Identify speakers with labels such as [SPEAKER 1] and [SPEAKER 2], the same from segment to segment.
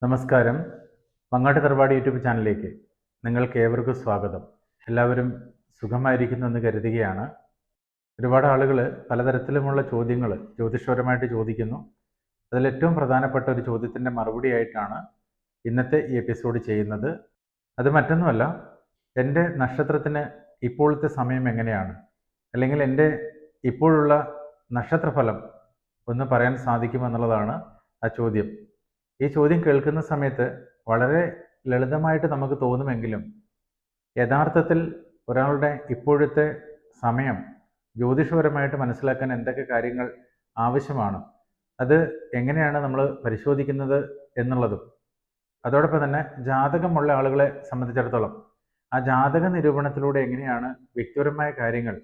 [SPEAKER 1] നമസ്കാരം. മങ്ങാട്ട് തറവാട് യൂട്യൂബ് ചാനലിലേക്ക് നിങ്ങൾക്ക് ഏവർക്കും സ്വാഗതം. എല്ലാവരും സുഖമായിരിക്കുന്നു എന്ന് കരുതുകയാണ്. ഒരുപാട് ആളുകൾ പലതരത്തിലുമുള്ള ചോദ്യങ്ങൾ ജ്യോതിഷപരമായിട്ട് ചോദിക്കുന്നു. അതിലേറ്റവും പ്രധാനപ്പെട്ട ഒരു ചോദ്യത്തിൻ്റെ മറുപടിയായിട്ടാണ് ഇന്നത്തെ ഈ എപ്പിസോഡ് ചെയ്യുന്നത്. അത് മറ്റൊന്നുമല്ല, എൻ്റെ നക്ഷത്രത്തിന് ഇപ്പോഴത്തെ സമയം എങ്ങനെയാണ്, അല്ലെങ്കിൽ എൻ്റെ ഇപ്പോഴുള്ള നക്ഷത്രഫലം ഒന്ന് പറയാൻ സാധിക്കുമെന്നുള്ളതാണ് ആ ചോദ്യം. ഈ ചോദ്യം കേൾക്കുന്ന സമയത്ത് വളരെ ലളിതമായിട്ട് നമുക്ക് തോന്നുമെങ്കിലും യഥാർത്ഥത്തിൽ ഒരാളുടെ ഇപ്പോഴത്തെ സമയം ജ്യോതിഷപരമായിട്ട് മനസ്സിലാക്കാൻ എന്തൊക്കെ കാര്യങ്ങൾ ആവശ്യമാണ്, അത് എങ്ങനെയാണ് നമ്മൾ പരിശോധിക്കുന്നത് എന്നുള്ളതും, അതോടൊപ്പം തന്നെ ജാതകമുള്ള ആളുകളെ സംബന്ധിച്ചിടത്തോളം ആ ജാതക നിരൂപണത്തിലൂടെ എങ്ങനെയാണ് വ്യക്തിപരമായ കാര്യങ്ങൾ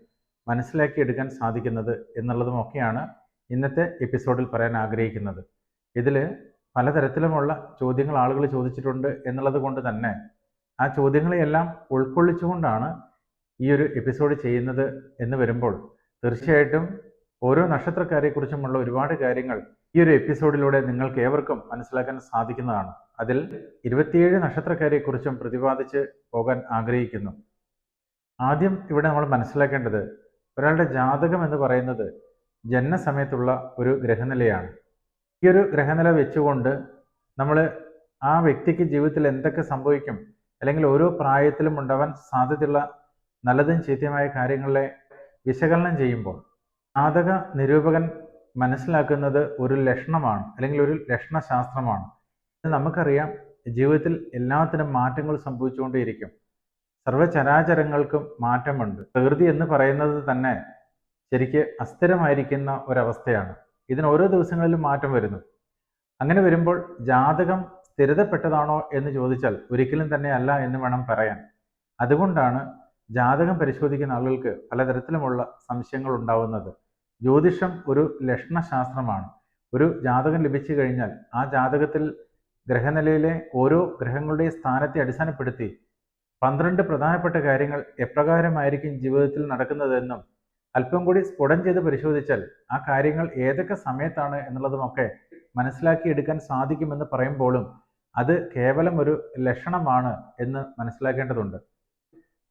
[SPEAKER 1] മനസ്സിലാക്കിയെടുക്കാൻ സാധിക്കുന്നത് എന്നുള്ളതുമൊക്കെയാണ് ഇന്നത്തെ എപ്പിസോഡിൽ പറയാൻ ആഗ്രഹിക്കുന്നത്. ഇതിൽ പലതരത്തിലുമുള്ള ചോദ്യങ്ങൾ ആളുകൾ ചോദിച്ചിട്ടുണ്ട് എന്നുള്ളത് കൊണ്ട് തന്നെ ആ ചോദ്യങ്ങളെയെല്ലാം ഉൾക്കൊള്ളിച്ചുകൊണ്ടാണ് ഈ ഒരു എപ്പിസോഡ് ചെയ്യുന്നത് എന്ന് വരുമ്പോൾ തീർച്ചയായിട്ടും ഓരോ നക്ഷത്രക്കാരെക്കുറിച്ചുമുള്ള ഒരുപാട് കാര്യങ്ങൾ ഈ ഒരു എപ്പിസോഡിലൂടെ നിങ്ങൾക്ക് ഏവർക്കും മനസ്സിലാക്കാൻ സാധിക്കുന്നതാണ്. അതിൽ 27 നക്ഷത്രക്കാരെക്കുറിച്ചും പ്രതിപാദിച്ച് പോകാൻ ആഗ്രഹിക്കുന്നു. ആദ്യം ഇവിടെ നമ്മൾ മനസ്സിലാക്കേണ്ടത്, ഒരാളുടെ ജാതകം എന്ന് പറയുന്നത് ജനനസമയത്തുള്ള ഒരു ഗ്രഹനിലയാണ്. ഈ ഒരു ഗ്രഹനില വെച്ചുകൊണ്ട് നമ്മൾ ആ വ്യക്തിക്ക് ജീവിതത്തിൽ എന്തൊക്കെ സംഭവിക്കും, അല്ലെങ്കിൽ ഓരോ പ്രായത്തിലും ഉണ്ടാവാൻ സാധ്യതയുള്ള നല്ലതും ചീത്തയുമായ കാര്യങ്ങളെ വിശകലനം ചെയ്യുമ്പോൾ ജാതക നിരൂപകൻ മനസ്സിലാക്കുന്നത് ഒരു ലക്ഷണമാണ്, അല്ലെങ്കിൽ ഒരു ലക്ഷണശാസ്ത്രമാണ്. നമുക്കറിയാം, ജീവിതത്തിൽ എല്ലാത്തിനും മാറ്റങ്ങൾ സംഭവിച്ചുകൊണ്ടേയിരിക്കും. സർവ്വചരാചരങ്ങൾക്കും മാറ്റമുണ്ട്. പ്രകൃതി എന്ന് പറയുന്നത് തന്നെ ശരിക്ക് അസ്ഥിരമായിരിക്കുന്ന ഒരവസ്ഥയാണ്. ഇതിന് ഓരോ ദിവസങ്ങളിലും മാറ്റം വരുന്നു. അങ്ങനെ വരുമ്പോൾ ജാതകം സ്ഥിരതപ്പെട്ടതാണോ എന്ന് ചോദിച്ചാൽ ഒരിക്കലും തന്നെ അല്ല എന്ന് വേണം പറയാൻ. അതുകൊണ്ടാണ് ജാതകം പരിശോധിക്കുന്ന ആളുകൾക്ക് പലതരത്തിലുമുള്ള സംശയങ്ങൾ ഉണ്ടാവുന്നത്. ജ്യോതിഷം ഒരു ലക്ഷണശാസ്ത്രമാണ്. ഒരു ജാതകം ലഭിച്ചു കഴിഞ്ഞാൽ ആ ജാതകത്തിൽ ഗ്രഹനിലയിലെ ഓരോ ഗ്രഹങ്ങളുടെയും സ്ഥാനത്തെ അടിസ്ഥാനപ്പെടുത്തി 12 പ്രധാനപ്പെട്ട കാര്യങ്ങൾ എപ്രകാരമായിരിക്കും ജീവിതത്തിൽ നടക്കുന്നതെന്നും അല്പം കൂടി സ്ഫുടം ചെയ്ത് പരിശോധിച്ചാൽ ആ കാര്യങ്ങൾ ഏതൊക്കെ സമയത്താണ് എന്നുള്ളതുമൊക്കെ മനസ്സിലാക്കിയെടുക്കാൻ സാധിക്കുമെന്ന് പറയുമ്പോഴും അത് കേവലം ഒരു ലക്ഷണമാണ് എന്ന് മനസ്സിലാക്കേണ്ടതുണ്ട്.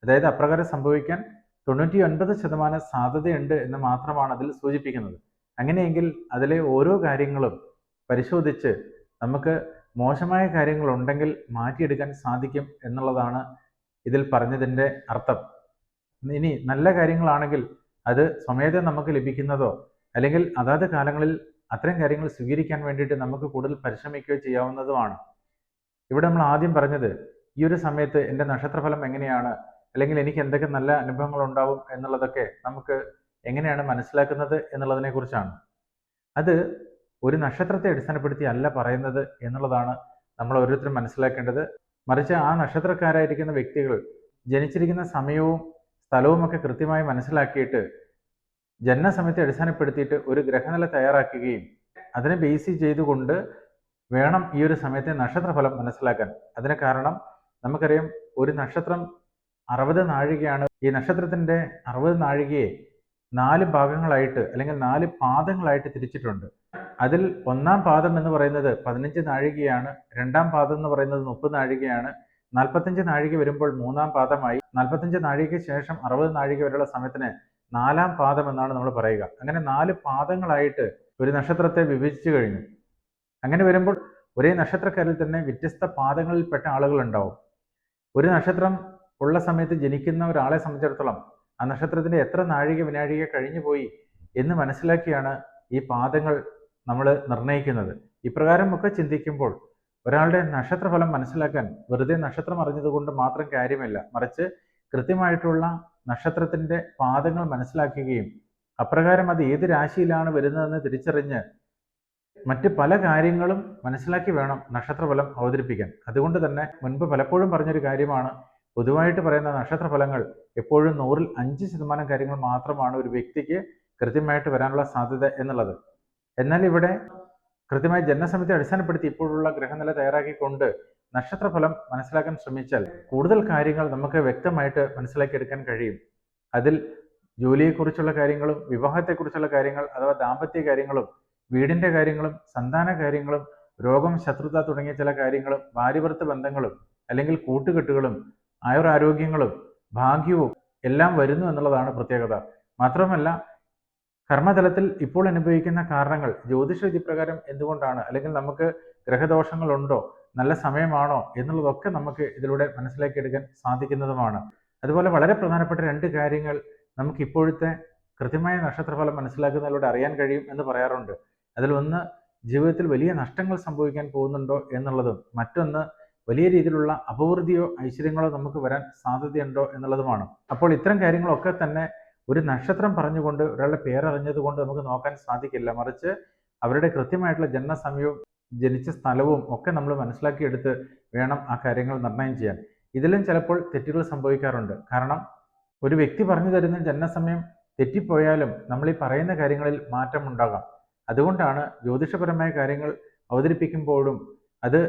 [SPEAKER 1] അതായത് അപ്രകാരം സംഭവിക്കാൻ 99% സാധ്യതയുണ്ട് എന്ന് മാത്രമാണ് അതിൽ സൂചിപ്പിക്കുന്നത്. അങ്ങനെയെങ്കിൽ അതിലെ ഓരോ കാര്യങ്ങളും പരിശോധിച്ച് നമുക്ക് മോശമായ കാര്യങ്ങൾ ഉണ്ടെങ്കിൽ മാറ്റിയെടുക്കാൻ സാധിക്കും എന്നുള്ളതാണ് ഇതിൽ പറഞ്ഞതിൻ്റെ അർത്ഥം. ഇനി നല്ല കാര്യങ്ങളാണെങ്കിൽ അത് സ്വമേധം നമുക്ക് ലഭിക്കുന്നതോ, അല്ലെങ്കിൽ അതാത് കാലങ്ങളിൽ അത്തരം കാര്യങ്ങൾ സ്വീകരിക്കാൻ വേണ്ടിയിട്ട് നമുക്ക് കൂടുതൽ പരിശ്രമിക്കുകയോ ചെയ്യാവുന്നതുമാണ്. ഇവിടെ നമ്മൾ ആദ്യം പറഞ്ഞത്, ഈ ഒരു സമയത്ത് എൻ്റെ നക്ഷത്രഫലം എങ്ങനെയാണ്, അല്ലെങ്കിൽ എനിക്ക് എന്തൊക്കെ നല്ല അനുഭവങ്ങൾ ഉണ്ടാവും എന്നുള്ളതൊക്കെ നമുക്ക് എങ്ങനെയാണ് മനസ്സിലാക്കുന്നത് എന്നുള്ളതിനെ കുറിച്ചാണ്. അത് ഒരു നക്ഷത്രത്തെ അടിസ്ഥാനപ്പെടുത്തി അല്ല പറയുന്നത് എന്നുള്ളതാണ് നമ്മൾ ഓരോരുത്തരും മനസ്സിലാക്കേണ്ടത്. മറിച്ച് ആ നക്ഷത്രക്കാരായിരിക്കുന്ന വ്യക്തികൾ ജനിച്ചിരിക്കുന്ന സമയവും സ്ഥലവും ഒക്കെ കൃത്യമായി മനസ്സിലാക്കിയിട്ട് ജനനസമയത്തെ അടിസ്ഥാനപ്പെടുത്തിയിട്ട് ഒരു ഗ്രഹനില തയ്യാറാക്കുകയും അതിനെ ബേസ് ചെയ്തുകൊണ്ട് വേണം ഈ ഒരു സമയത്തെ നക്ഷത്രഫലം മനസ്സിലാക്കാൻ. അതിന് കാരണം നമുക്കറിയാം, ഒരു നക്ഷത്രം 60 നാഴികയാണ്. ഈ നക്ഷത്രത്തിൻ്റെ 60 നാഴികയെ 4 ഭാഗങ്ങളായിട്ട്, അല്ലെങ്കിൽ 4 പാദങ്ങളായിട്ട് തിരിച്ചിട്ടുണ്ട്. അതിൽ ഒന്നാം പാദം എന്ന് പറയുന്നത് 15 നാഴികയാണ്, രണ്ടാം പാദം എന്ന് പറയുന്നത് 30 നാഴികയാണ്, 45 നാഴിക വരുമ്പോൾ മൂന്നാം പാദമായി, 45 നാഴികയ്ക്ക് ശേഷം 60 നാഴിക വരെയുള്ള സമയത്തിന് നാലാം പാദം എന്നാണ് നമ്മൾ പറയുക. അങ്ങനെ 4 പാദങ്ങളായിട്ട് ഒരു നക്ഷത്രത്തെ വിഭജിച്ചു കഴിഞ്ഞു. അങ്ങനെ വരുമ്പോൾ ഒരേ നക്ഷത്രക്കാരിൽ തന്നെ വ്യത്യസ്ത പാദങ്ങളിൽപ്പെട്ട ആളുകൾ ഉണ്ടാവും. ഒരു നക്ഷത്രം ഉള്ള സമയത്ത് ജനിക്കുന്ന ഒരാളെ സംബന്ധിച്ചിടത്തോളം ആ നക്ഷത്രത്തിന്റെ എത്ര നാഴിക വിനാഴിക കഴിഞ്ഞു പോയി എന്ന് മനസ്സിലാക്കിയാണ് ഈ പാദങ്ങൾ നമ്മൾ നിർണ്ണയിക്കുന്നത്. ഇപ്രകാരം ഒക്കെ ചിന്തിക്കുമ്പോൾ ഒരാളുടെ നക്ഷത്രഫലം മനസ്സിലാക്കാൻ വെറുതെ നക്ഷത്രം അറിഞ്ഞതുകൊണ്ട് മാത്രം കാര്യമില്ല, മറിച്ച് കൃത്യമായിട്ടുള്ള നക്ഷത്രത്തിന്റെ പാദങ്ങൾ മനസ്സിലാക്കുകയും അപ്രകാരം അത് ഏത് രാശിയിലാണ് വരുന്നതെന്ന് തിരിച്ചറിഞ്ഞ് മറ്റ് പല കാര്യങ്ങളും മനസ്സിലാക്കി വേണം നക്ഷത്രഫലം അവതരിപ്പിക്കാൻ. അതുകൊണ്ട് തന്നെ മുൻപ് പലപ്പോഴും പറഞ്ഞൊരു കാര്യമാണ്, പൊതുവായിട്ട് പറയുന്ന നക്ഷത്രഫലങ്ങൾ എപ്പോഴും 100-ൽ 5% കാര്യങ്ങൾ മാത്രമാണ് ഒരു വ്യക്തിക്ക് കൃത്യമായിട്ട് വരാനുള്ള സാധ്യത എന്നുള്ളത്. എന്നാൽ ഇവിടെ കൃത്യമായി ജനനസമയത്തെ അടിസ്ഥാനപ്പെടുത്തി ഇപ്പോഴുള്ള ഗ്രഹനില തയ്യാറാക്കിക്കൊണ്ട് നക്ഷത്രഫലം മനസ്സിലാക്കാൻ ശ്രമിച്ചാൽ കൂടുതൽ കാര്യങ്ങൾ നമുക്ക് വ്യക്തമായിട്ട് മനസ്സിലാക്കിയെടുക്കാൻ കഴിയും. അതിൽ ജോലിയെക്കുറിച്ചുള്ള കാര്യങ്ങളും വിവാഹത്തെക്കുറിച്ചുള്ള കാര്യങ്ങൾ അഥവാ ദാമ്പത്യ കാര്യങ്ങളും വീടിൻ്റെ കാര്യങ്ങളും സന്താന കാര്യങ്ങളും രോഗം, ശത്രുത തുടങ്ങിയ ചില കാര്യങ്ങളും, ഭാര്യഭർത്തൃ ബന്ധങ്ങളും അല്ലെങ്കിൽ കൂട്ടുകെട്ടുകളും ആയുരാരോഗ്യങ്ങളും ഭാഗ്യവും എല്ലാം വരുന്നു എന്നുള്ളതാണ് പ്രത്യേകത. മാത്രമല്ല, കർമ്മതലത്തിൽ ഇപ്പോൾ അനുഭവിക്കുന്ന കാരണങ്ങൾ ജ്യോതിഷ വിധി പ്രകാരം എന്തുകൊണ്ടാണ്, അല്ലെങ്കിൽ നമുക്ക് ഗ്രഹദോഷങ്ങളുണ്ടോ, നല്ല സമയമാണോ എന്നുള്ളതൊക്കെ നമുക്ക് ഇതിലൂടെ മനസ്സിലാക്കിയെടുക്കാൻ സാധിക്കുന്നതുമാണ്. അതുപോലെ വളരെ പ്രധാനപ്പെട്ട രണ്ട് കാര്യങ്ങൾ നമുക്ക് ഇപ്പോഴത്തെ കൃത്യമായ നക്ഷത്രഫലം മനസ്സിലാക്കുന്നതിലൂടെ അറിയാൻ കഴിയും എന്ന് പറയാറുണ്ട്. അതിലൊന്ന് ജീവിതത്തിൽ വലിയ നഷ്ടങ്ങൾ സംഭവിക്കാൻ പോകുന്നുണ്ടോ എന്നുള്ളതും മറ്റൊന്ന് വലിയ രീതിയിലുള്ള അപവൃദ്ധിയോ ഐശ്വര്യങ്ങളോ നമുക്ക് വരാൻ സാധ്യതയുണ്ടോ എന്നുള്ളതുമാണ്. അപ്പോൾ ഇത്തരം കാര്യങ്ങളൊക്കെ തന്നെ ഒരു നക്ഷത്രം പറഞ്ഞുകൊണ്ട് ഒരാളുടെ പേരറിഞ്ഞത് കൊണ്ട് നമുക്ക് നോക്കാൻ സാധിക്കില്ല. മറിച്ച് അവരുടെ കൃത്യമായിട്ടുള്ള ജനനസമയവും ജനിച്ച സ്ഥലവും ഒക്കെ നമ്മൾ മനസ്സിലാക്കിയെടുത്ത് വേണം ആ കാര്യങ്ങൾ നിർണ്ണയം ചെയ്യാൻ. ഇതിലും ചിലപ്പോൾ തെറ്റുകൾ സംഭവിക്കാറുണ്ട്. കാരണം ഒരു വ്യക്തി പറഞ്ഞു തരുന്ന ജനനസമയം തെറ്റിപ്പോയാലും നമ്മൾ ഈ പറയുന്ന കാര്യങ്ങളിൽ മാറ്റം ഉണ്ടാകാം. അതുകൊണ്ടാണ് ജ്യോതിഷപരമായ കാര്യങ്ങൾ അവതരിപ്പിക്കുമ്പോഴും അത്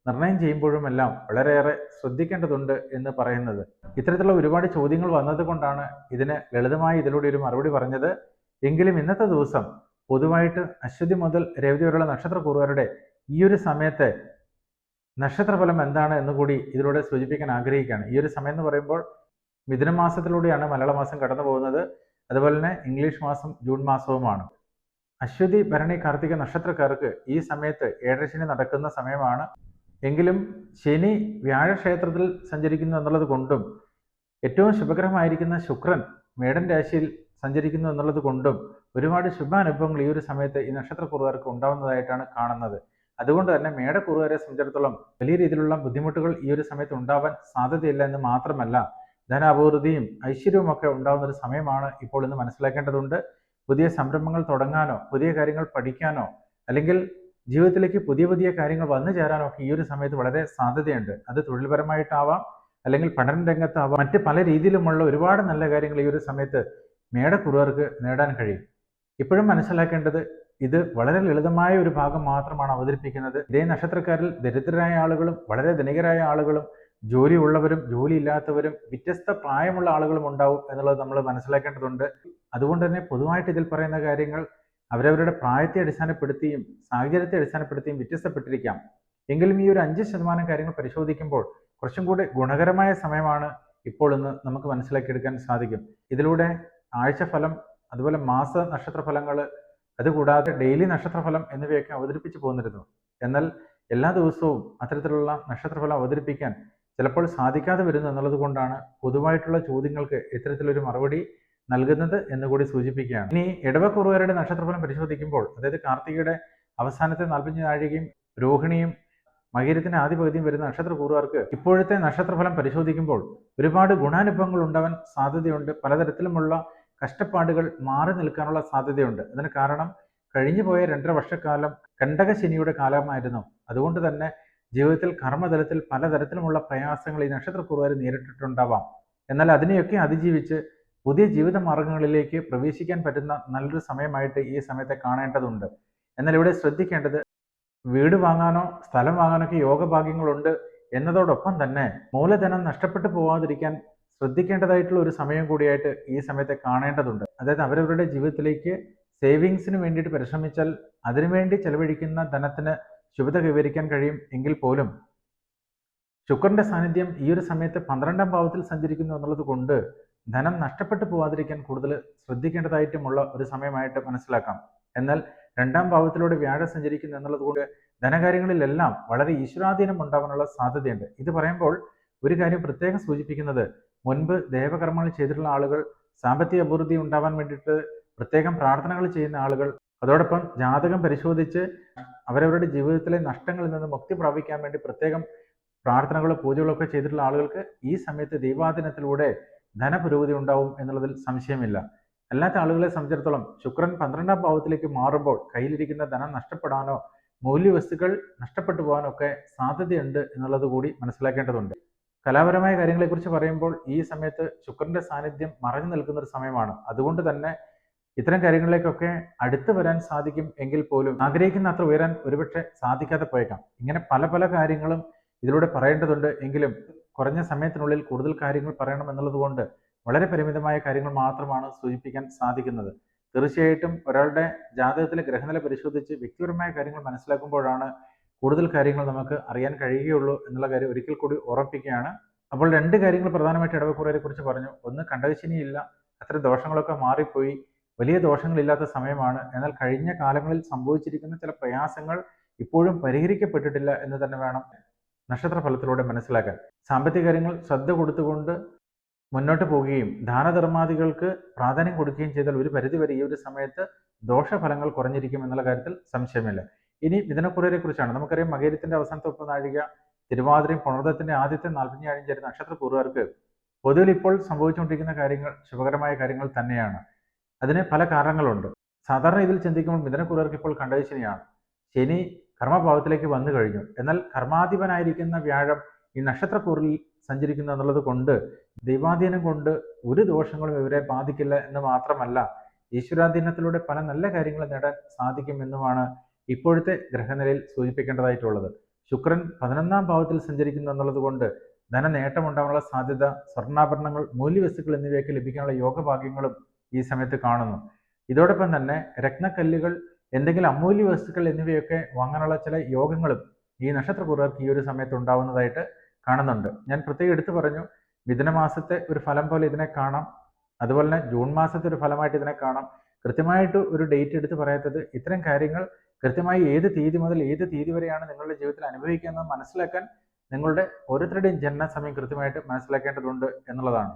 [SPEAKER 1] നിർണ്ണയം ചെയ്യുമ്പോഴുമെല്ലാം വളരെയേറെ ശ്രദ്ധിക്കേണ്ടതുണ്ട് എന്ന് പറയുന്നത്. ഇത്തരത്തിലുള്ള ഒരുപാട് ചോദ്യങ്ങൾ വന്നത് കൊണ്ടാണ് ഇതിന് ലളിതമായി ഇതിലൂടെ ഒരു മറുപടി പറഞ്ഞത്. എങ്കിലും ഇന്നത്തെ ദിവസം പൊതുവായിട്ട് അശ്വതി മുതൽ രേവതി വരെയുള്ള നക്ഷത്രക്കൂറുകാരുടെ ഈ ഒരു സമയത്തെ നക്ഷത്രഫലം എന്താണ് എന്ന് കൂടി ഇതിലൂടെ സൂചിപ്പിക്കാൻ ആഗ്രഹിക്കുകയാണ്. ഈ ഒരു സമയം എന്ന് പറയുമ്പോൾ മിഥുന മാസത്തിലൂടെയാണ് മലയാള മാസം കടന്നു പോകുന്നത്. അതുപോലെ തന്നെ ഇംഗ്ലീഷ് മാസം ജൂൺ മാസവുമാണ്. അശ്വതി, ഭരണി, കാർത്തിക നക്ഷത്രക്കാർക്ക് ഈ സമയത്ത് ഏഴരശനി നടക്കുന്ന സമയമാണ്. എങ്കിലും ശനി വ്യാഴക്ഷേത്രത്തിൽ സഞ്ചരിക്കുന്നു എന്നുള്ളത് കൊണ്ടും ഏറ്റവും ശുഭകരമായിരിക്കുന്ന ശുക്രൻ മേടൻ രാശിയിൽ സഞ്ചരിക്കുന്നു എന്നുള്ളത് കൊണ്ടും ഒരുപാട് ശുഭാനുഭവങ്ങൾ ഈ ഒരു സമയത്ത് ഈ നക്ഷത്രക്കുറുകാർക്ക് ഉണ്ടാവുന്നതായിട്ടാണ് കാണുന്നത്. അതുകൊണ്ട് തന്നെ മേടക്കുറുകാരെ സംബന്ധിച്ചിടത്തോളം വലിയ രീതിയിലുള്ള ബുദ്ധിമുട്ടുകൾ ഈ ഒരു സമയത്ത് ഉണ്ടാവാൻ സാധ്യതയില്ല എന്ന് മാത്രമല്ല, ധനാഭിവൃദ്ധിയും ഐശ്വര്യവും ഒക്കെ ഉണ്ടാകുന്ന ഒരു സമയമാണ് ഇപ്പോൾ എന്ന് മനസ്സിലാക്കേണ്ടതുണ്ട്. പുതിയ സംരംഭങ്ങൾ തുടങ്ങാനോ പുതിയ കാര്യങ്ങൾ പഠിക്കാനോ അല്ലെങ്കിൽ ജീവിതത്തിലേക്ക് പുതിയ പുതിയ കാര്യങ്ങൾ വന്നു ചേരാനോ ഒക്കെ ഈ ഒരു സമയത്ത് വളരെ സാധ്യതയുണ്ട്. അത് തൊഴിൽപരമായിട്ടാവാം, അല്ലെങ്കിൽ പഠന രംഗത്താവാം, മറ്റ് പല രീതിയിലുമുള്ള ഒരുപാട് നല്ല കാര്യങ്ങൾ ഈ ഒരു സമയത്ത് മേടക്കുറുകാർക്ക് നേടാൻ കഴിയും. ഇപ്പോഴും മനസ്സിലാക്കേണ്ടത് ഇത് വളരെ ലളിതമായ ഒരു ഭാഗം മാത്രമാണ് അവതരിപ്പിക്കുന്നത്. ഇതേ നക്ഷത്രക്കാരിൽ ദരിദ്രരായ ആളുകളും വളരെ ധനികരായ ആളുകളും ജോലി ഉള്ളവരും ജോലി ഇല്ലാത്തവരും വ്യത്യസ്ത പ്രായമുള്ള ആളുകളും ഉണ്ടാവും എന്നുള്ളത് നമ്മൾ മനസ്സിലാക്കേണ്ടതുണ്ട്. അതുകൊണ്ട് തന്നെ പൊതുവായിട്ട് ഇതിൽ പറയുന്ന കാര്യങ്ങൾ അവരവരുടെ പ്രായത്തെ അടിസ്ഥാനപ്പെടുത്തിയും സാഹചര്യത്തെ അടിസ്ഥാനപ്പെടുത്തിയും വ്യത്യസ്തപ്പെട്ടിരിക്കാം. എങ്കിലും ഈ ഒരു 5% കാര്യങ്ങൾ പരിശോധിക്കുമ്പോൾ കുറച്ചും കൂടി ഗുണകരമായ സമയമാണ് ഇപ്പോൾ എന്ന് നമുക്ക് മനസ്സിലാക്കിയെടുക്കാൻ സാധിക്കും. ഇതിലൂടെ ആഴ്ചഫലം, അതുപോലെ മാസ നക്ഷത്രഫലങ്ങൾ, അതുകൂടാതെ ഡെയിലി നക്ഷത്രഫലം എന്നിവയൊക്കെ അവതരിപ്പിച്ചു പോന്നിരുന്നു. എന്നാൽ എല്ലാ ദിവസവും അത്തരത്തിലുള്ള നക്ഷത്രഫലം അവതരിപ്പിക്കാൻ ചിലപ്പോൾ സാധിക്കാതെ വരുന്നു എന്നുള്ളത് കൊണ്ടാണ് പൊതുവായിട്ടുള്ള ചോദ്യങ്ങൾക്ക് ഇത്തരത്തിലൊരു മറുപടി നൽകുന്നത് എന്നുകൂടി സൂചിപ്പിക്കുകയാണ്. ഇനി ഇടവക്കുറുകാരുടെ നക്ഷത്രഫലം പരിശോധിക്കുമ്പോൾ, അതായത് കാർത്തികയുടെ അവസാനത്തെ 45 നാഴികയും രോഹിണിയും മകരത്തിന്റെ ആദ്യ പകുതിയും വരുന്ന നക്ഷത്രക്കൂറുകാർക്ക് ഇപ്പോഴത്തെ നക്ഷത്രഫലം പരിശോധിക്കുമ്പോൾ ഒരുപാട് ഗുണാനുഭവങ്ങൾ ഉണ്ടാവാൻ സാധ്യതയുണ്ട്. പലതരത്തിലുമുള്ള കഷ്ടപ്പാടുകൾ മാറി നിൽക്കാനുള്ള സാധ്യതയുണ്ട്. അതിന് കാരണം കഴിഞ്ഞു പോയ 2.5 വർഷക്കാലം കണ്ടകശനിയുടെ കാലമായിരുന്നു. അതുകൊണ്ട് തന്നെ ജീവിതത്തിൽ കർമ്മതലത്തിൽ പലതരത്തിലുമുള്ള പ്രയാസങ്ങൾ ഈ നക്ഷത്രക്കൂറുകാർ നേരിട്ടിട്ടുണ്ടാവാം. എന്നാൽ അതിനെയൊക്കെ അതിജീവിച്ച് പുതിയ ജീവിത മാർഗങ്ങളിലേക്ക് പ്രവേശിക്കാൻ പറ്റുന്ന നല്ലൊരു സമയമായിട്ട് ഈ സമയത്തെ കാണേണ്ടതുണ്ട്. എന്നാൽ ഇവിടെ ശ്രദ്ധിക്കേണ്ടത്, വീട് വാങ്ങാനോ സ്ഥലം വാങ്ങാനൊക്കെ യോഗഭാഗ്യങ്ങളുണ്ട് എന്നതോടൊപ്പം തന്നെ മൂലധനം നഷ്ടപ്പെട്ടു പോവാതിരിക്കാൻ ശ്രദ്ധിക്കേണ്ടതായിട്ടുള്ള ഒരു സമയം കൂടിയായിട്ട് ഈ സമയത്തെ കാണേണ്ടതുണ്ട്. അതായത് അവരവരുടെ ജീവിതത്തിലേക്ക് സേവിങ്സിന് വേണ്ടിയിട്ട് പരിശ്രമിച്ചാൽ അതിനുവേണ്ടി ചെലവഴിക്കുന്ന ധനത്തിന് ശുഭത കൈവരിക്കാൻ കഴിയും. എങ്കിൽ പോലും ശുക്രന്റെ സാന്നിധ്യം ഈ ഒരു സമയത്ത് 12ാം ഭാവത്തിൽ സഞ്ചരിക്കുന്നു എന്നുള്ളത് കൊണ്ട് ധനം നഷ്ടപ്പെട്ടു പോവാതിരിക്കാൻ കൂടുതൽ ശ്രദ്ധിക്കേണ്ടതായിട്ടുമുള്ള ഒരു സമയമായിട്ട് മനസ്സിലാക്കാം. എന്നാൽ 2ാം ഭാവത്തിലൂടെ വ്യാഴം സഞ്ചരിക്കുന്നു എന്നുള്ളത് കൊണ്ട് ധനകാര്യങ്ങളിലെല്ലാം വളരെ ഈശ്വരാധീനം ഉണ്ടാവാനുള്ള സാധ്യതയുണ്ട്. ഇത് പറയുമ്പോൾ ഒരു കാര്യം പ്രത്യേകം സൂചിപ്പിക്കുന്നത്, മുൻപ് ദേവകർമ്മങ്ങൾ ചെയ്തിട്ടുള്ള ആളുകൾ, സാമ്പത്തിക അഭിവൃദ്ധി ഉണ്ടാവാൻ വേണ്ടിയിട്ട് പ്രത്യേകം പ്രാർത്ഥനകൾ ചെയ്യുന്ന ആളുകൾ, അതോടൊപ്പം ജാതകം പരിശോധിച്ച് അവരവരുടെ ജീവിതത്തിലെ നഷ്ടങ്ങളിൽ നിന്ന് മുക്തി പ്രാപിക്കാൻ വേണ്ടി പ്രത്യേകം പ്രാർത്ഥനകളോ പൂജകളോ ഒക്കെ ചെയ്തിട്ടുള്ള ആളുകൾക്ക് ഈ സമയത്ത് ദൈവാധീനത്തിലൂടെ ധനപുരോഗതി ഉണ്ടാവും എന്നുള്ളതിൽ സംശയമില്ല. അല്ലാത്ത ആളുകളെ സംബന്ധിച്ചിടത്തോളം ശുക്രൻ 12ാം ഭാവത്തിലേക്ക് മാറുമ്പോൾ കയ്യിലിരിക്കുന്ന ധനം നഷ്ടപ്പെടാനോ മൂല്യവസ്തുക്കൾ നഷ്ടപ്പെട്ടു പോകാനോ ഒക്കെ സാധ്യതയുണ്ട് എന്നുള്ളത് കൂടി മനസ്സിലാക്കേണ്ടതുണ്ട്. കലാപരമായ കാര്യങ്ങളെക്കുറിച്ച് പറയുമ്പോൾ ഈ സമയത്ത് ശുക്രന്റെ സാന്നിധ്യം മറഞ്ഞു നിൽക്കുന്ന ഒരു സമയമാണ്. അതുകൊണ്ട് തന്നെ ഇത്തരം കാര്യങ്ങളിലേക്കൊക്കെ അടുത്ത് വരാൻ സാധിക്കും. എങ്കിൽ പോലും ആഗ്രഹിക്കുന്ന അത്ര ഉയരാൻ ഒരുപക്ഷെ സാധിക്കാതെ പോയേക്കാം. ഇങ്ങനെ പല പല കാര്യങ്ങളും ഇതിലൂടെ പറയേണ്ടതുണ്ട്. എങ്കിലും കുറഞ്ഞ സമയത്തിനുള്ളിൽ കൂടുതൽ കാര്യങ്ങൾ പറയണം എന്നുള്ളത് കൊണ്ട് വളരെ പരിമിതമായ കാര്യങ്ങൾ മാത്രമാണ് സൂചിപ്പിക്കാൻ സാധിക്കുന്നത്. തീർച്ചയായിട്ടും ഒരാളുടെ ജാതകത്തിലെ ഗ്രഹനില പരിശോധിച്ച് വ്യക്തിപരമായ കാര്യങ്ങൾ മനസ്സിലാക്കുമ്പോഴാണ് കൂടുതൽ കാര്യങ്ങൾ നമുക്ക് അറിയാൻ കഴിയുകയുള്ളൂ എന്നുള്ള കാര്യം ഒരിക്കൽ കൂടി ഓർമ്മിപ്പിക്കുകയാണ്. അപ്പോൾ 2 കാര്യങ്ങൾ പ്രധാനമായിട്ട് ഇടവക്കൂറിനെ കുറിച്ച് പറഞ്ഞു. ഒന്ന്, കണ്ടകശനിയില്ല, അത്തരം ദോഷങ്ങളൊക്കെ മാറിപ്പോയി, വലിയ ദോഷങ്ങളില്ലാത്ത സമയമാണ്. എന്നാൽ കഴിഞ്ഞ കാലങ്ങളിൽ സംഭവിച്ചിരിക്കുന്ന ചില പ്രയാസങ്ങൾ ഇപ്പോഴും പരിഹരിക്കപ്പെട്ടിട്ടില്ല എന്ന് തന്നെ വേണം നക്ഷത്രഫലത്തിലൂടെ മനസ്സിലാക്കാൻ. സാമ്പത്തിക കാര്യങ്ങൾ ശ്രദ്ധ കൊടുത്തുകൊണ്ട് മുന്നോട്ട് പോവുകയും ദാനധർമാദികൾക്ക് പ്രാധാന്യം കൊടുക്കുകയും ചെയ്താൽ ഒരു പരിധിവരെ ഈ ഒരു സമയത്ത് ദോഷഫലങ്ങൾ കുറഞ്ഞിരിക്കും എന്നുള്ള കാര്യത്തിൽ സംശയമില്ല. ഇനി മിഥുനക്കുറിയെ കുറിച്ചാണ്. നമുക്കറിയാം, മകേരത്തിന്റെ അവസാനത്തെ 30 നാഴിക, തിരുവാതിരയും പുണർദത്തിന്റെ ആദ്യത്തെ 45 ചേരുന്ന നക്ഷത്രപൂർവ്വർക്ക് പൊതുവിൽ ഇപ്പോൾ സംഭവിച്ചുകൊണ്ടിരിക്കുന്ന കാര്യങ്ങൾ ശുഭകരമായ കാര്യങ്ങൾ തന്നെയാണ്. അതിന് പല കാരണങ്ങളുണ്ട്. സാധാരണ ഇതിൽ ചിന്തിക്കുമ്പോൾ മിഥുനക്കുറിയർക്ക് ഇപ്പോൾ കണ്ടകശനിയാണ്. ശനി കർമ്മഭാവത്തിലേക്ക് വന്നു കഴിഞ്ഞു. എന്നാൽ കർമാധിപനായിരിക്കുന്ന വ്യാഴം ഈ നക്ഷത്രക്കൂറിൽ സഞ്ചരിക്കുന്നു എന്നുള്ളത് കൊണ്ട് ദൈവാധീനം കൊണ്ട് ഒരു ദോഷങ്ങളും ഇവരെ ബാധിക്കില്ല എന്ന് മാത്രമല്ല, ഈശ്വരാധീനത്തിലൂടെ പല നല്ല കാര്യങ്ങൾ നേടാൻ സാധിക്കും എന്നുമാണ് ഇപ്പോഴത്തെ ഗ്രഹനിലയിൽ സൂചിപ്പിക്കേണ്ടതായിട്ടുള്ളത്. ശുക്രൻ 11ാം ഭാവത്തിൽ സഞ്ചരിക്കുന്നു എന്നുള്ളത് കൊണ്ട് ധനനേട്ടമുണ്ടാകാനുള്ള സാധ്യത, സ്വർണ്ണാഭരണങ്ങൾ, മൂല്യവസ്തുക്കൾ എന്നിവയൊക്കെ ലഭിക്കാനുള്ള യോഗഭാഗ്യങ്ങളും ഈ സമയത്ത് കാണുന്നു. ഇതോടൊപ്പം തന്നെ രത്നക്കല്ലുകൾ, എന്തെങ്കിലും അമൂല്യ വസ്തുക്കൾ എന്നിവയൊക്കെ വാങ്ങാനുള്ള ചില യോഗങ്ങളും ഈ നക്ഷത്രപൂർവ്വർക്ക് ഈ ഒരു സമയത്ത് ഉണ്ടാവുന്നതായിട്ട് കാണുന്നുണ്ട്. ഞാൻ പ്രത്യേകം എടുത്തു പറഞ്ഞു, മിഥുനമാസത്തെ ഒരു ഫലം പോലെ ഇതിനെ കാണാം, അതുപോലെ തന്നെ ജൂൺ മാസത്തെ ഒരു ഫലമായിട്ട് ഇതിനെ കാണാം. കൃത്യമായിട്ട് ഒരു ഡേറ്റ് എടുത്ത് പറയാത്തത്, ഇത്തരം കാര്യങ്ങൾ കൃത്യമായി ഏത് തീയതി മുതൽ ഏത് തീയതി വരെയാണ് നിങ്ങളുടെ ജീവിതത്തിൽ അനുഭവിക്കുന്നത് മനസ്സിലാക്കാൻ നിങ്ങളുടെ ഓരോരുത്തരുടെയും ജനനസമയം കൃത്യമായിട്ട് മനസ്സിലാക്കേണ്ടതുണ്ട് എന്നുള്ളതാണ്.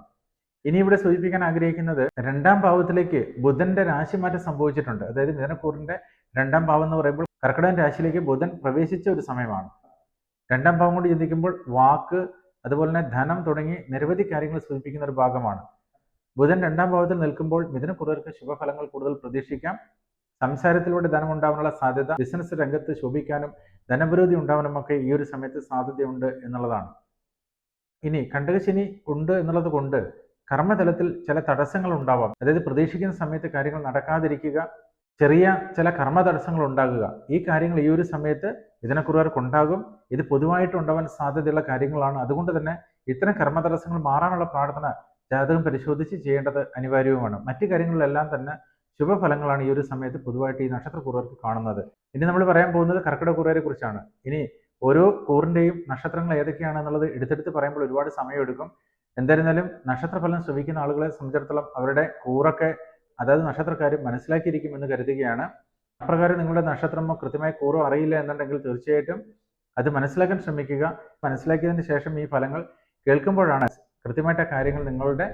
[SPEAKER 1] ഇനി ഇവിടെ സൂചിപ്പിക്കാൻ ആഗ്രഹിക്കുന്നത്, 2ാം ഭാവത്തിലേക്ക് ബുധന്റെ രാശിമാറ്റം സംഭവിച്ചിട്ടുണ്ട്. അതായത് മിഥുനക്കൂറിന്റെ 2ാം ഭാവം എന്ന് പറയുമ്പോൾ കർക്കിടകൻ രാശിയിലേക്ക് ബുധൻ പ്രവേശിച്ച ഒരു സമയമാണ്. 2ാം ഭാവം കൊണ്ട് ചിന്തിക്കുമ്പോൾ വാക്ക്, അതുപോലെ തന്നെ ധനം തുടങ്ങി നിരവധി കാര്യങ്ങൾ സൂചിപ്പിക്കുന്ന ഒരു ഭാഗമാണ്. ബുധൻ 2ാം ഭാവത്തിൽ നിൽക്കുമ്പോൾ മിഥുനക്കൂറിയർക്ക് ശുഭഫലങ്ങൾ കൂടുതൽ പ്രതീക്ഷിക്കാം. സംസാരത്തിലൂടെ ധനം ഉണ്ടാവാനുള്ള സാധ്യത, ബിസിനസ് രംഗത്ത് ശോഭിക്കാനും ധനവിരോധി ഉണ്ടാവാനും ഒക്കെ ഈ ഒരു സമയത്ത് സാധ്യതയുണ്ട് എന്നുള്ളതാണ്. ഇനി കണ്ടകശനി ഉണ്ട് എന്നുള്ളത് കൊണ്ട് കർമ്മതലത്തിൽ ചില തടസ്സങ്ങൾ ഉണ്ടാവാം. അതായത് പ്രതീക്ഷിക്കുന്ന സമയത്ത് കാര്യങ്ങൾ നടക്കാതിരിക്കുക, ചെറിയ ചില കർമ്മ തടസ്സങ്ങൾ ഉണ്ടാകുക, ഈ കാര്യങ്ങൾ ഈ ഒരു സമയത്ത് മിഥുനക്കുറിയർക്ക് ഉണ്ടാകും. ഇത് പൊതുവായിട്ട് ഉണ്ടാവാൻ സാധ്യതയുള്ള കാര്യങ്ങളാണ്. അതുകൊണ്ട് തന്നെ ഇത്തരം കർമ്മ തടസ്സങ്ങൾ മാറാനുള്ള പ്രാർത്ഥന ജാതകം പരിശോധിച്ച് ചെയ്യേണ്ടത് അനിവാര്യവുമാണ്. മറ്റു കാര്യങ്ങളിലെല്ലാം തന്നെ ശുഭഫലങ്ങളാണ് ഈ ഒരു സമയത്ത് പൊതുവായിട്ട് ഈ നക്ഷത്രക്കൂറുകാർക്ക് കാണുന്നത്. ഇനി നമ്മൾ പറയാൻ പോകുന്നത് കർക്കിടകക്കൂറുകാരെ കുറിച്ചാണ്. ഇനി ഓരോ കൂറിന്റെയും നക്ഷത്രങ്ങൾ ഏതൊക്കെയാണെന്നുള്ളത് എടുത്തെടുത്ത് പറയുമ്പോൾ ഒരുപാട് സമയമെടുക്കും. എന്തായിരുന്നാലും നക്ഷത്രഫലം ശ്രവിക്കുന്ന ആളുകളെ സംബന്ധിച്ചിടത്തോളം അവരുടെ കൂറൊക്കെ, അതായത് നക്ഷത്രക്കാരും മനസ്സിലാക്കിയിരിക്കുമെന്ന് കരുതുകയാണ്. അപ്രകാരം നിങ്ങളുടെ നക്ഷത്രമോ കൃത്യമായി കൂറോ അറിയില്ല എന്നുണ്ടെങ്കിൽ തീർച്ചയായിട്ടും അത് മനസ്സിലാക്കാൻ ശ്രമിക്കുക. മനസ്സിലാക്കിയതിന് ശേഷം ഈ ഫലങ്ങൾ കേൾക്കുമ്പോഴാണ് കൃത്യമായിട്ട് കാര്യങ്ങൾ നിങ്ങളുടെ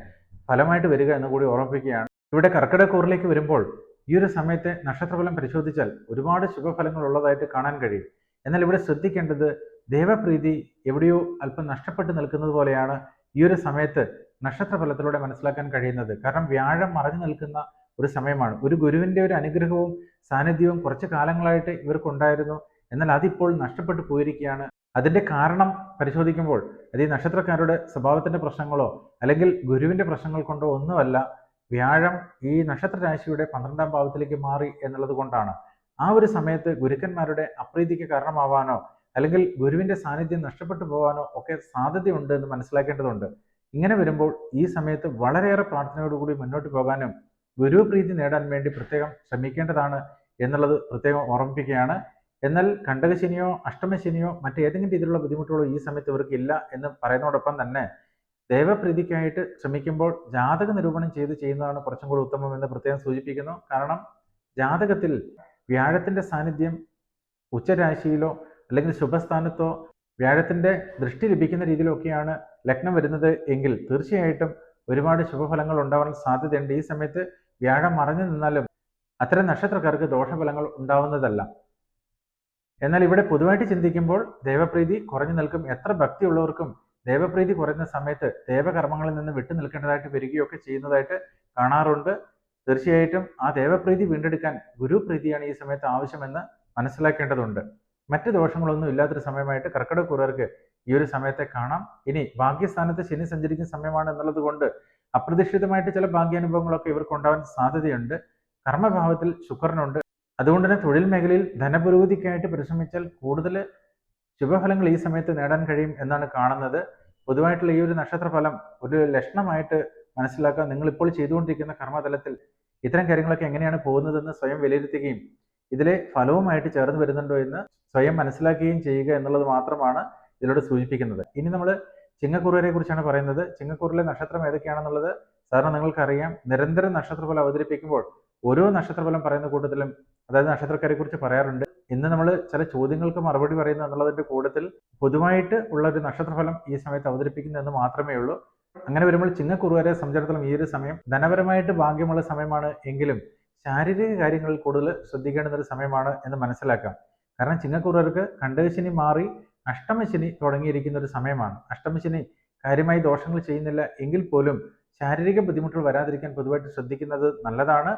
[SPEAKER 1] ഫലമായിട്ട് വരിക എന്ന് കൂടി ഓർമ്മിപ്പിക്കുകയാണ്. ഇവിടെ കർക്കിടകക്കൂറിലേക്ക് വരുമ്പോൾ ഈ ഒരു സമയത്തെ നക്ഷത്രഫലം പരിശോധിച്ചാൽ ഒരുപാട് ശുഭഫലങ്ങൾ ഉള്ളതായിട്ട് കാണാൻ കഴിയും. എന്നാൽ ഇവിടെ ശ്രദ്ധിക്കേണ്ടത്, ദേവപ്രീതി എവിടെയോ അല്പം നഷ്ടപ്പെട്ടു നിൽക്കുന്നത് പോലെയാണ് ഈ ഒരു സമയത്ത് നക്ഷത്രഫലത്തിലൂടെ മനസ്സിലാക്കാൻ കഴിയുന്നത്. കാരണം വ്യാഴം മറഞ്ഞു നിൽക്കുന്ന ഒരു സമയമാണ്. ഒരു ഗുരുവിന്റെ ഒരു അനുഗ്രഹവും സാന്നിധ്യവും കുറച്ച് കാലങ്ങളായിട്ട് ഇവർക്കുണ്ടായിരുന്നു. എന്നാൽ അതിപ്പോൾ നഷ്ടപ്പെട്ടു പോയിരിക്കുകയാണ്. അതിന്റെ കാരണം പരിശോധിക്കുമ്പോൾ അത് ഈ നക്ഷത്രക്കാരുടെ സ്വഭാവത്തിന്റെ പ്രശ്നങ്ങളോ അല്ലെങ്കിൽ ഗുരുവിന്റെ പ്രശ്നങ്ങൾ കൊണ്ടോ ഒന്നുമല്ല. വ്യാഴം ഈ നക്ഷത്ര രാശിയുടെ 12ാം ഭാവത്തിലേക്ക് മാറി എന്നുള്ളത് കൊണ്ടാണ്. ആ ഒരു സമയത്ത് ഗുരുക്കന്മാരുടെ അപ്രീതിക്ക് കാരണമാവാനോ അല്ലെങ്കിൽ ഗുരുവിന്റെ സാന്നിധ്യം നഷ്ടപ്പെട്ടു പോകാനോ ഒക്കെ സാധ്യതയുണ്ട് എന്ന് മനസ്സിലാക്കേണ്ടതുണ്ട്. ഇങ്ങനെ വരുമ്പോൾ ഈ സമയത്ത് വളരെയേറെ പ്രാർത്ഥനയോടുകൂടി മുന്നോട്ട് പോകാനും ഗുരുപ്രീതി നേടാൻ വേണ്ടി പ്രത്യേകം ശ്രമിക്കേണ്ടതാണ് എന്നുള്ളത് പ്രത്യേകം ഓർമ്മിപ്പിക്കുകയാണ്. എന്നാൽ കണ്ടകശനിയോ അഷ്ടമശനിയോ മറ്റേതെങ്കിലും രീതിയിലുള്ള ബുദ്ധിമുട്ടുകളോ ഈ സമയത്ത് ഇവർക്ക് ഇല്ല എന്ന് പറയുന്നതോടൊപ്പം തന്നെ ദേവപ്രീതിക്കായിട്ട് ശ്രമിക്കുമ്പോൾ ജാതക നിരൂപണം ചെയ്യുന്നതാണ് കുറച്ചും കൂടി ഉത്തമം എന്ന് പ്രത്യേകം സൂചിപ്പിക്കുന്നു. കാരണം ജാതകത്തിൽ വ്യാഴത്തിന്റെ സാന്നിധ്യം ഉച്ചരാശിയിലോ അല്ലെങ്കിൽ ശുഭസ്ഥാനത്തോ വ്യാഴത്തിന്റെ ദൃഷ്ടി ലഭിക്കുന്ന രീതിയിലൊക്കെയാണ് ലഗ്നം വരുന്നത് എങ്കിൽ തീർച്ചയായിട്ടും ഒരുപാട് ശുഭഫലങ്ങൾ ഉണ്ടാവാൻ സാധ്യതയുണ്ട്. ഈ സമയത്ത് വ്യാഴം മറഞ്ഞു നിന്നാലും അത്തരം നക്ഷത്രക്കാർക്ക് ദോഷഫലങ്ങൾ ഉണ്ടാവുന്നതല്ല. എന്നാൽ ഇവിടെ പൊതുവായിട്ട് ചിന്തിക്കുമ്പോൾ ദേവപ്രീതി കുറഞ്ഞു നിൽക്കും. എത്ര ഭക്തിയുള്ളവർക്കും ദേവപ്രീതി കുറഞ്ഞ സമയത്ത് ദേവകർമ്മങ്ങളിൽ നിന്ന് വിട്ടു നിൽക്കേണ്ടതായിട്ട് വരികയൊക്കെ ചെയ്യുന്നതായിട്ട് കാണാറുണ്ട്. തീർച്ചയായിട്ടും ആ ദേവപ്രീതി വീണ്ടെടുക്കാൻ ഗുരുപ്രീതിയാണ് ഈ സമയത്ത് ആവശ്യമെന്ന് മനസ്സിലാക്കേണ്ടതുണ്ട്. മറ്റ് ദോഷങ്ങളൊന്നും ഇല്ലാത്തൊരു സമയമായിട്ട് കർക്കിടകക്കൂറുകാർക്ക് ഈ ഒരു സമയത്തെ കാണാം. ഇനി ഭാഗ്യസ്ഥാനത്ത് ശനി സഞ്ചരിക്കുന്ന സമയമാണ് എന്നുള്ളത് കൊണ്ട് അപ്രതീക്ഷിതമായിട്ട് ചില ഭാഗ്യാനുഭവങ്ങളൊക്കെ ഇവർക്ക് ഉണ്ടാവാൻ സാധ്യതയുണ്ട്. കർമ്മഭാവത്തിൽ ശുക്രനുണ്ട്. അതുകൊണ്ട് തന്നെ തൊഴിൽ മേഖലയിൽ ധനപുരോഗതിക്കായിട്ട് പരിശ്രമിച്ചാൽ കൂടുതൽ ശുഭഫലങ്ങൾ ഈ സമയത്ത് നേടാൻ കഴിയും എന്നാണ് കാണുന്നത്. പൊതുവായിട്ടുള്ള ഈ ഒരു നക്ഷത്രഫലം ഒരു ലക്ഷണമായിട്ട് മനസ്സിലാക്കാൻ നിങ്ങളിപ്പോൾ ചെയ്തുകൊണ്ടിരിക്കുന്ന കർമ്മതലത്തിൽ ഇത്തരം കാര്യങ്ങളൊക്കെ എങ്ങനെയാണ് പോകുന്നതെന്ന് സ്വയം വിലയിരുത്തുകയും ഇതിലെ ഫലവുമായിട്ട് ചേർന്ന് വരുന്നുണ്ടോ എന്ന് സ്വയം മനസ്സിലാക്കുകയും ചെയ്യുക എന്നുള്ളത് മാത്രമാണ് ഇതിലൂടെ സൂചിപ്പിക്കുന്നത്. ഇനി നമ്മൾ ചിങ്ങക്കുറുവരെ കുറിച്ചാണ് പറയുന്നത്. ചിങ്ങക്കുറിലെ നക്ഷത്രം ഏതൊക്കെയാണെന്നുള്ളത് സാധാരണ നിങ്ങൾക്കറിയാം. നിരന്തരം നക്ഷത്രഫലം അവതരിപ്പിക്കുമ്പോൾ ഓരോ നക്ഷത്രഫലം പറയുന്ന കൂട്ടത്തിലും അതായത് നക്ഷത്രക്കാരെ കുറിച്ച് പറയാറുണ്ട്. ഇന്ന് നമ്മൾ ചില ചോദ്യങ്ങൾക്ക് മറുപടി പറയുന്നു എന്നുള്ളതിന്റെ കൂട്ടത്തിൽ പൊതുവായിട്ട് ഉള്ള ഒരു നക്ഷത്രഫലം ഈ സമയത്ത് അവതരിപ്പിക്കുന്നു എന്ന് മാത്രമേ ഉള്ളൂ. അങ്ങനെ വരുമ്പോൾ ചിങ്ങക്കുറുവരെ സംബന്ധിച്ചിടത്തോളം ഈ ഒരു സമയം ധനപരമായിട്ട് ഭാഗ്യമുള്ള സമയമാണ് എങ്കിലും ശാരീരിക കാര്യങ്ങളിൽ കൂടുതൽ ശ്രദ്ധിക്കേണ്ടുന്ന ഒരു സമയമാണ് എന്ന് മനസ്സിലാക്കാം. കാരണം ചിങ്ങക്കുറുവർക്ക് കണ്ടകശനി മാറി അഷ്ടമശനി തുടങ്ങിയിരിക്കുന്ന ഒരു സമയമാണ്. അഷ്ടമശനി കാര്യമായി ദോഷങ്ങൾ ചെയ്യുന്നില്ല എങ്കിൽ പോലും ശാരീരിക ബുദ്ധിമുട്ടുകൾ വരാതിരിക്കാൻ പൊതുവായിട്ട് ശ്രദ്ധിക്കുന്നത് നല്ലതാണ്.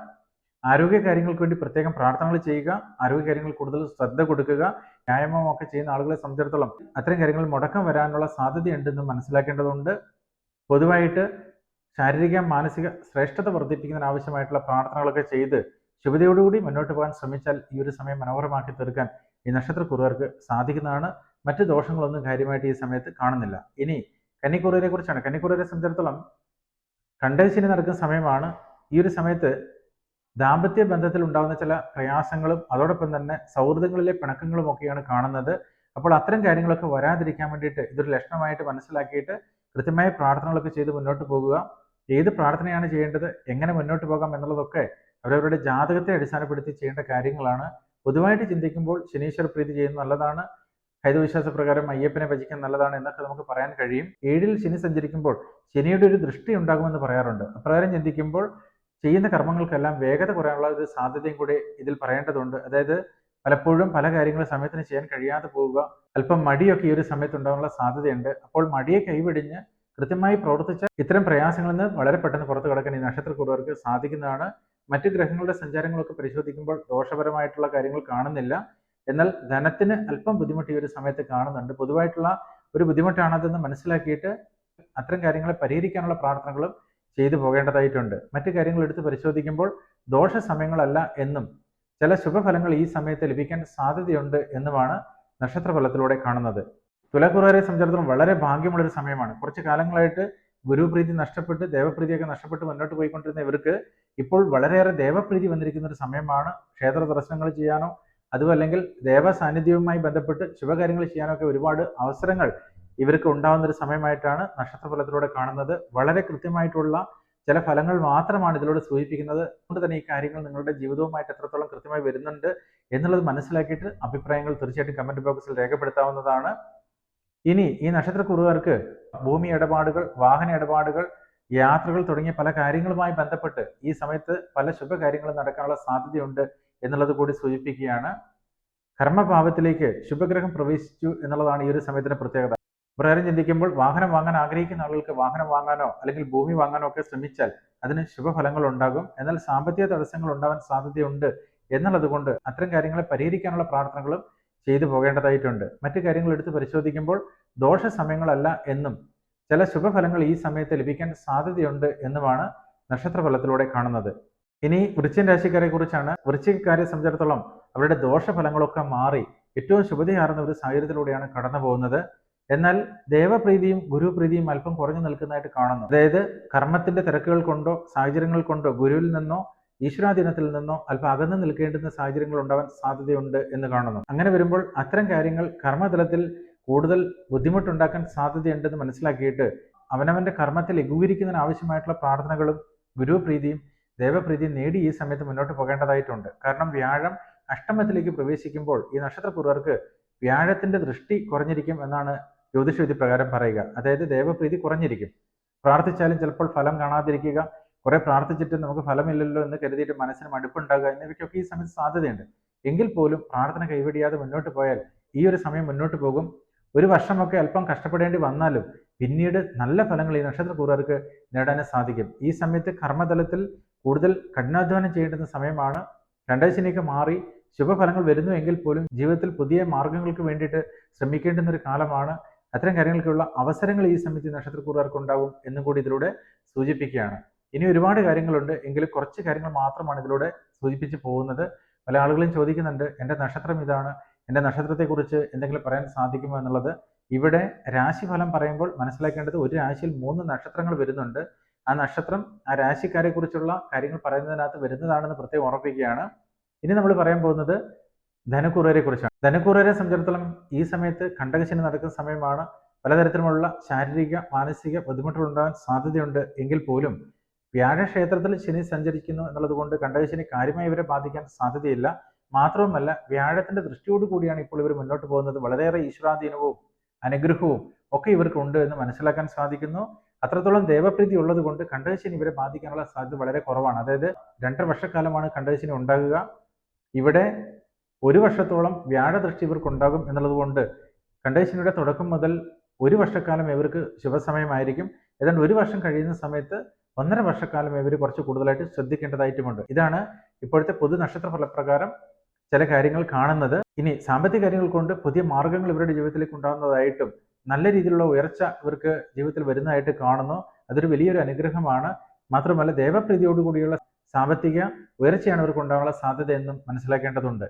[SPEAKER 1] ആരോഗ്യ കാര്യങ്ങൾക്ക് വേണ്ടി പ്രത്യേകം പ്രാർത്ഥനകൾ ചെയ്യുക, ആരോഗ്യ കാര്യങ്ങളിൽ കൂടുതൽ ശ്രദ്ധ കൊടുക്കുക. വ്യായാമമൊക്കെ ചെയ്യുന്ന ആളുകളെ സംബന്ധിച്ചിടത്തോളം അത്തരം കാര്യങ്ങളിൽ മുടക്കം വരാനുള്ള സാധ്യതയുണ്ടെന്ന് മനസ്സിലാക്കേണ്ടതുണ്ട്. പൊതുവായിട്ട് ശാരീരിക മാനസിക ശ്രേഷ്ഠത വർദ്ധിപ്പിക്കുന്നതിന് ആവശ്യമായിട്ടുള്ള പ്രാർത്ഥനകളൊക്കെ ചെയ്ത് ശുഭതയോടുകൂടി മുന്നോട്ട് പോകാൻ ശ്രമിച്ചാൽ ഈ ഒരു സമയം മനോഹരമാക്കി തീർക്കാൻ ഈ നക്ഷത്രക്കുറുവർക്ക് സാധിക്കുന്നതാണ്. മറ്റ് ദോഷങ്ങളൊന്നും കാര്യമായിട്ട് ഈ സമയത്ത് കാണുന്നില്ല. ഇനി കന്നിക്കുറുവരെ കുറിച്ചാണ്. കന്നിക്കുറുവരെ സംബന്ധിച്ചിടത്തോളം കണ്ടകശനി നടക്കുന്ന സമയമാണ്. ഈ ഒരു സമയത്ത് ദാമ്പത്യ ബന്ധത്തിൽ ഉണ്ടാകുന്ന ചില പ്രയാസങ്ങളും അതോടൊപ്പം തന്നെ സൗഹൃദങ്ങളിലെ പിണക്കങ്ങളും ഒക്കെയാണ് കാണുന്നത്. അപ്പോൾ അത്തരം കാര്യങ്ങളൊക്കെ വരാതിരിക്കാൻ വേണ്ടിയിട്ട് ഇതൊരു ലക്ഷണമായിട്ട് മനസ്സിലാക്കിയിട്ട് കൃത്യമായ പ്രാർത്ഥനകളൊക്കെ ചെയ്ത് മുന്നോട്ട് പോകുക. ഏത് പ്രാർത്ഥനയാണ് ചെയ്യേണ്ടത്, എങ്ങനെ മുന്നോട്ട് പോകാം എന്നുള്ളതൊക്കെ അവരവരുടെ ജാതകത്തെ അടിസ്ഥാനപ്പെടുത്തി ചെയ്യേണ്ട കാര്യങ്ങളാണ്. പൊതുവായിട്ട് ചിന്തിക്കുമ്പോൾ ശനീശ്വര പ്രീതി ചെയ്യുന്നത് നല്ലതാണ്. ഹൈന്ദവവിശ്വാസ പ്രകാരം അയ്യപ്പനെ ഭജിക്കാൻ നല്ലതാണ് എന്നൊക്കെ നമുക്ക് പറയാൻ കഴിയും. 7-ൽ ശനി സഞ്ചരിക്കുമ്പോൾ ശനിയുടെ ഒരു ദൃഷ്ടി ഉണ്ടാകുമെന്ന് പറയാറുണ്ട്. അപ്രകാരം ചിന്തിക്കുമ്പോൾ ചെയ്യുന്ന കർമ്മങ്ങൾക്കെല്ലാം വേഗത കുറയാനുള്ള ഒരു സാധ്യതയും കൂടി ഇതിൽ പറയേണ്ടതുണ്ട്. അതായത് പലപ്പോഴും പല കാര്യങ്ങളും സമയത്തിന് ചെയ്യാൻ കഴിയാതെ പോവുക, അല്പം മടിയൊക്കെ ഈ ഒരു സമയത്ത് ഉണ്ടാകാനുള്ള സാധ്യതയുണ്ട്. അപ്പോൾ മടിയെ കൈവെടിഞ്ഞ് കൃത്യമായി പ്രവർത്തിച്ച ഇത്തരം പ്രയാസങ്ങളിൽ നിന്ന് വളരെ പെട്ടെന്ന് പുറത്തു കടക്കാൻ ഈ നക്ഷത്രക്കുറുവർക്ക് സാധിക്കുന്നതാണ്. മറ്റു ഗ്രഹങ്ങളുടെ സഞ്ചാരങ്ങളൊക്കെ പരിശോധിക്കുമ്പോൾ ദോഷപരമായിട്ടുള്ള കാര്യങ്ങൾ കാണുന്നില്ല. എന്നാൽ ധനത്തിന് അല്പം ബുദ്ധിമുട്ട് ഈ ഒരു സമയത്ത് കാണുന്നുണ്ട്. പൊതുവായിട്ടുള്ള ഒരു ബുദ്ധിമുട്ടാണതെന്ന് മനസ്സിലാക്കിയിട്ട് അത്തരം കാര്യങ്ങളെ പരിഹരിക്കാനുള്ള പ്രാർത്ഥനകളും ചെയ്തു പോകേണ്ടതായിട്ടുണ്ട്. മറ്റു കാര്യങ്ങൾ എടുത്ത് പരിശോധിക്കുമ്പോൾ ദോഷ സമയങ്ങളല്ല എന്നും ചില ശുഭഫലങ്ങൾ ഈ സമയത്ത് ലഭിക്കാൻ സാധ്യതയുണ്ട് എന്നുമാണ് നക്ഷത്രഫലത്തിലൂടെ കാണുന്നത്. തുലാക്കുറുവരെ സംബന്ധിച്ചിടത്തോളം വളരെ ഭാഗ്യമുള്ളൊരു സമയമാണ്. കുറച്ചു കാലങ്ങളായിട്ട് ഗുരുപ്രീതി നഷ്ടപ്പെട്ട് ദേവപ്രീതിയൊക്കെ നഷ്ടപ്പെട്ട് മുന്നോട്ട് പോയിക്കൊണ്ടിരുന്ന ഇവർക്ക് ഇപ്പോൾ വളരെയേറെ ദേവപ്രീതി വന്നിരിക്കുന്ന ഒരു സമയമാണ്. ക്ഷേത്ര ദർശനങ്ങൾ ചെയ്യാനോ അതുമല്ലെങ്കിൽ ദേവ സാന്നിധ്യവുമായി ബന്ധപ്പെട്ട് ശുഭകാര്യങ്ങൾ ചെയ്യാനൊക്കെ ഒരുപാട് അവസരങ്ങൾ ഇവർക്ക് ഉണ്ടാകുന്ന ഒരു സമയമായിട്ടാണ് നക്ഷത്രഫലത്തിലൂടെ കാണുന്നത്. വളരെ കൃത്യമായിട്ടുള്ള ചില ഫലങ്ങൾ മാത്രമാണ് ഇതിലൂടെ സൂചിപ്പിക്കുന്നത്. അതുകൊണ്ട് തന്നെ ഈ കാര്യങ്ങൾ നിങ്ങളുടെ ജീവിതവുമായിട്ട് എത്രത്തോളം കൃത്യമായി വരുന്നുണ്ട് എന്നുള്ളത് മനസ്സിലാക്കിയിട്ട് അഭിപ്രായങ്ങൾ തീർച്ചയായിട്ടും കമന്റ് ബോക്സിൽ രേഖപ്പെടുത്താവുന്നതാണ്. ഇനി ഈ നക്ഷത്രക്കുറുകാർക്ക് ഭൂമി ഇടപാടുകൾ, വാഹന ഇടപാടുകൾ, യാത്രകൾ തുടങ്ങിയ പല കാര്യങ്ങളുമായി ബന്ധപ്പെട്ട് ഈ സമയത്ത് പല ശുഭകാര്യങ്ങളും നടക്കാനുള്ള സാധ്യതയുണ്ട് എന്നുള്ളത് കൂടി സൂചിപ്പിക്കുകയാണ്. കർമ്മഭാവത്തിലേക്ക് ശുഭഗ്രഹം പ്രവേശിച്ചു എന്നുള്ളതാണ് ഈ ഒരു സമയത്തിന്റെ പ്രത്യേകത. പ്രകാരം ചിന്തിക്കുമ്പോൾ വാഹനം വാങ്ങാൻ ആഗ്രഹിക്കുന്ന ആളുകൾക്ക് വാഹനം വാങ്ങാനോ അല്ലെങ്കിൽ ഭൂമി വാങ്ങാനോ ഒക്കെ ശ്രമിച്ചാൽ അതിന് ശുഭഫലങ്ങൾ ഉണ്ടാകും. എന്നാൽ സാമ്പത്തിക തടസ്സങ്ങൾ ഉണ്ടാവാൻ സാധ്യതയുണ്ട് എന്നുള്ളത് കൊണ്ട് അത്തരം കാര്യങ്ങളെ പരിഹരിക്കാനുള്ള പ്രാർത്ഥനകളും ചെയ്തു പോകേണ്ടതായിട്ടുണ്ട്. മറ്റു കാര്യങ്ങൾ എടുത്ത് പരിശോധിക്കുമ്പോൾ ദോഷ സമയങ്ങളല്ല എന്നും ചില ശുഭഫലങ്ങൾ ഈ സമയത്ത് ലഭിക്കാൻ സാധ്യതയുണ്ട് എന്നുമാണ് നക്ഷത്രഫലത്തിലൂടെ കാണുന്നത്. ഇനി വൃശ്ചിക രാശിക്കാരെ കുറിച്ചാണ്. വൃശ്ചികക്കാരെ സംബന്ധിച്ചിടത്തോളം അവരുടെ ദോഷഫലങ്ങളൊക്കെ മാറി ഏറ്റവും ശുഭതയാർന്ന ഒരു സാഹചര്യത്തിലൂടെയാണ് കടന്നു പോകുന്നത്. എന്നാൽ ദേവപ്രീതിയും ഗുരുപ്രീതിയും അല്പം കുറഞ്ഞു നിൽക്കുന്നതായിട്ട് കാണുന്നു. അതായത് കർമ്മത്തിന്റെ തിരക്കുകൾ കൊണ്ടോ സാഹചര്യങ്ങൾ കൊണ്ടോ ഗുരുവിൽ നിന്നോ ഈശ്വരാധീനത്തിൽ നിന്നോ അല്പം അകന്നു നിൽക്കേണ്ടുന്ന സാഹചര്യങ്ങൾ ഉണ്ടാവാൻ സാധ്യതയുണ്ട് എന്ന് കാണുന്നു. അങ്ങനെ വരുമ്പോൾ അത്തരം കാര്യങ്ങൾ കർമ്മതലത്തിൽ കൂടുതൽ ബുദ്ധിമുട്ടുണ്ടാക്കാൻ സാധ്യതയുണ്ടെന്ന് മനസ്സിലാക്കിയിട്ട് അവനവന്റെ കർമ്മത്തെ ലഘൂകരിക്കുന്നതിന് ആവശ്യമായിട്ടുള്ള പ്രാർത്ഥനകളും ഗുരുപ്രീതിയും ദേവപ്രീതിയും നേടി ഈ സമയത്ത് മുന്നോട്ട് പോകേണ്ടതായിട്ടുണ്ട്. കാരണം വ്യാഴം അഷ്ടമത്തിലേക്ക് പ്രവേശിക്കുമ്പോൾ ഈ നക്ഷത്രക്കുറുവർക്ക് വ്യാഴത്തിന്റെ ദൃഷ്ടി കുറഞ്ഞിരിക്കും എന്നാണ് ജ്യോതിഷവിധി പ്രകാരം പറയുക. അതായത് ദേവപ്രീതി കുറഞ്ഞിരിക്കും. പ്രാർത്ഥിച്ചാലും ചിലപ്പോൾ ഫലം കാണാതിരിക്കുക, കുറെ പ്രാർത്ഥിച്ചിട്ട് നമുക്ക് ഫലമില്ലല്ലോ എന്ന് കരുതിയിട്ട് മനസ്സിന് മടുപ്പുണ്ടാകുക എന്നിവയ്ക്കൊക്കെ ഈ സമയത്ത് സാധ്യതയുണ്ട്. എങ്കിൽ പോലും പ്രാർത്ഥന കൈവിടിയാതെ മുന്നോട്ട് പോയാൽ ഈ ഒരു സമയം മുന്നോട്ട് പോകും. ഒരു വർഷമൊക്കെ അല്പം കഷ്ടപ്പെടേണ്ടി വന്നാലും പിന്നീട് നല്ല ഫലങ്ങൾ ഈ നക്ഷത്രക്കുറുവർക്ക് നേടാൻ സാധിക്കും. ഈ സമയത്ത് കർമ്മതലത്തിൽ കൂടുതൽ കഠിനാധ്വാനം ചെയ്യേണ്ടുന്ന സമയമാണ്. രണ്ടാം ശനിയൊക്കെ മാറി ശുഭഫലങ്ങൾ വരുന്നു എങ്കിൽ പോലും ജീവിതത്തിൽ പുതിയ മാർഗങ്ങൾക്ക് വേണ്ടിയിട്ട് ശ്രമിക്കേണ്ടുന്ന ഒരു കാലമാണ്. അത്തരം കാര്യങ്ങൾക്കുള്ള അവസരങ്ങൾ ഈ സമയത്ത് നക്ഷത്രക്കുറുകാർക്ക് ഉണ്ടാകും എന്നും കൂടി ഇതിലൂടെ സൂചിപ്പിക്കുകയാണ്. ഇനി ഒരുപാട് കാര്യങ്ങളുണ്ട്, എങ്കിലും കുറച്ച് കാര്യങ്ങൾ മാത്രമാണ് ഇതിലൂടെ സൂചിപ്പിച്ച് പോകുന്നത്. പല ആളുകളും ചോദിക്കുന്നുണ്ട്, എൻ്റെ നക്ഷത്രം ഇതാണ്, എൻ്റെ നക്ഷത്രത്തെക്കുറിച്ച് എന്തെങ്കിലും പറയാൻ സാധിക്കുമോ എന്നുള്ളത്. ഇവിടെ രാശിഫലം പറയുമ്പോൾ മനസ്സിലാക്കേണ്ടത് ഒരു രാശിയിൽ 3 നക്ഷത്രങ്ങൾ വരുന്നുണ്ട്. ആ നക്ഷത്രം ആ രാശിക്കാരെ കുറിച്ചുള്ള കാര്യങ്ങൾ പറയുന്നതിനകത്ത് വരുന്നതാണെന്ന് പ്രത്യേകം ഓർമ്മിപ്പിക്കുകയാണ്. ഇനി നമ്മൾ പറയാൻ പോകുന്നത് ധനുക്കൂറുകാരെ കുറിച്ചാണ്. ധനുക്കൂറുകാരെ സംബന്ധിച്ചിടത്തോളം ഈ സമയത്ത് കണ്ടകശനി നടക്കുന്ന സമയമാണ്. പലതരത്തിലുമുള്ള ശാരീരിക മാനസിക ബുദ്ധിമുട്ടുകൾ ഉണ്ടാകാൻ സാധ്യതയുണ്ട്. എങ്കിൽ പോലും വ്യാഴക്ഷേത്രത്തിൽ ശനി സഞ്ചരിക്കുന്നു എന്നുള്ളത് കൊണ്ട് കണ്ടകശനി കാര്യമായി ഇവരെ ബാധിക്കാൻ സാധ്യതയില്ല. മാത്രവുമല്ല, വ്യാഴത്തിന്റെ ദൃഷ്ടിയോട് കൂടിയാണ് ഇപ്പോൾ ഇവർ മുന്നോട്ട് പോകുന്നത്. വളരെയേറെ ഈശ്വരാധീനവും അനുഗ്രഹവും ഒക്കെ ഇവർക്ക് ഉണ്ട് എന്ന് മനസ്സിലാക്കാൻ സാധിക്കുന്നു. അത്രത്തോളം ദേവപ്രീതി ഉള്ളത് കൊണ്ട് കണ്ടകശനി ഇവരെ ബാധിക്കാനുള്ള സാധ്യത വളരെ കുറവാണ്. അതായത് 2.5 വർഷക്കാലമാണ് കണ്ടകശനി ഉണ്ടാകുക. ഇവിടെ 1 വർഷത്തോളം വ്യാഴദൃഷ്ടി ഇവർക്ക് ഉണ്ടാകും എന്നുള്ളത് കൊണ്ട് കണ്ടകശനിയുടെ തുടക്കം മുതൽ 1 വർഷക്കാലം ഇവർക്ക് ശുഭസമയമായിരിക്കും. ഏതാണ്ട് 1 വർഷം കഴിയുന്ന സമയത്ത് 1.5 വർഷക്കാലം ഇവർ കുറച്ച് കൂടുതലായിട്ട് ശ്രദ്ധിക്കേണ്ടതായിട്ടുമുണ്ട്. ഇതാണ് ഇപ്പോഴത്തെ പൊതു നക്ഷത്ര ഫലപ്രകാരം ചില കാര്യങ്ങൾ കാണുന്നത്. ഇനി സാമ്പത്തിക കാര്യങ്ങൾ കൊണ്ട് പുതിയ മാർഗങ്ങൾ ഇവരുടെ ജീവിതത്തിലേക്ക് ഉണ്ടാകുന്നതായിട്ടും നല്ല രീതിയിലുള്ള ഉയർച്ച ഇവർക്ക് ജീവിതത്തിൽ വരുന്നതായിട്ട് കാണുന്നു. അതൊരു വലിയൊരു അനുഗ്രഹമാണ്. മാത്രമല്ല, ദേവപ്രീതിയോടുകൂടിയുള്ള സാമ്പത്തിക ഉയർച്ചയാണ് ഇവർക്ക് ഉണ്ടാകാനുള്ള സാധ്യത എന്നും മനസ്സിലാക്കേണ്ടതുണ്ട്.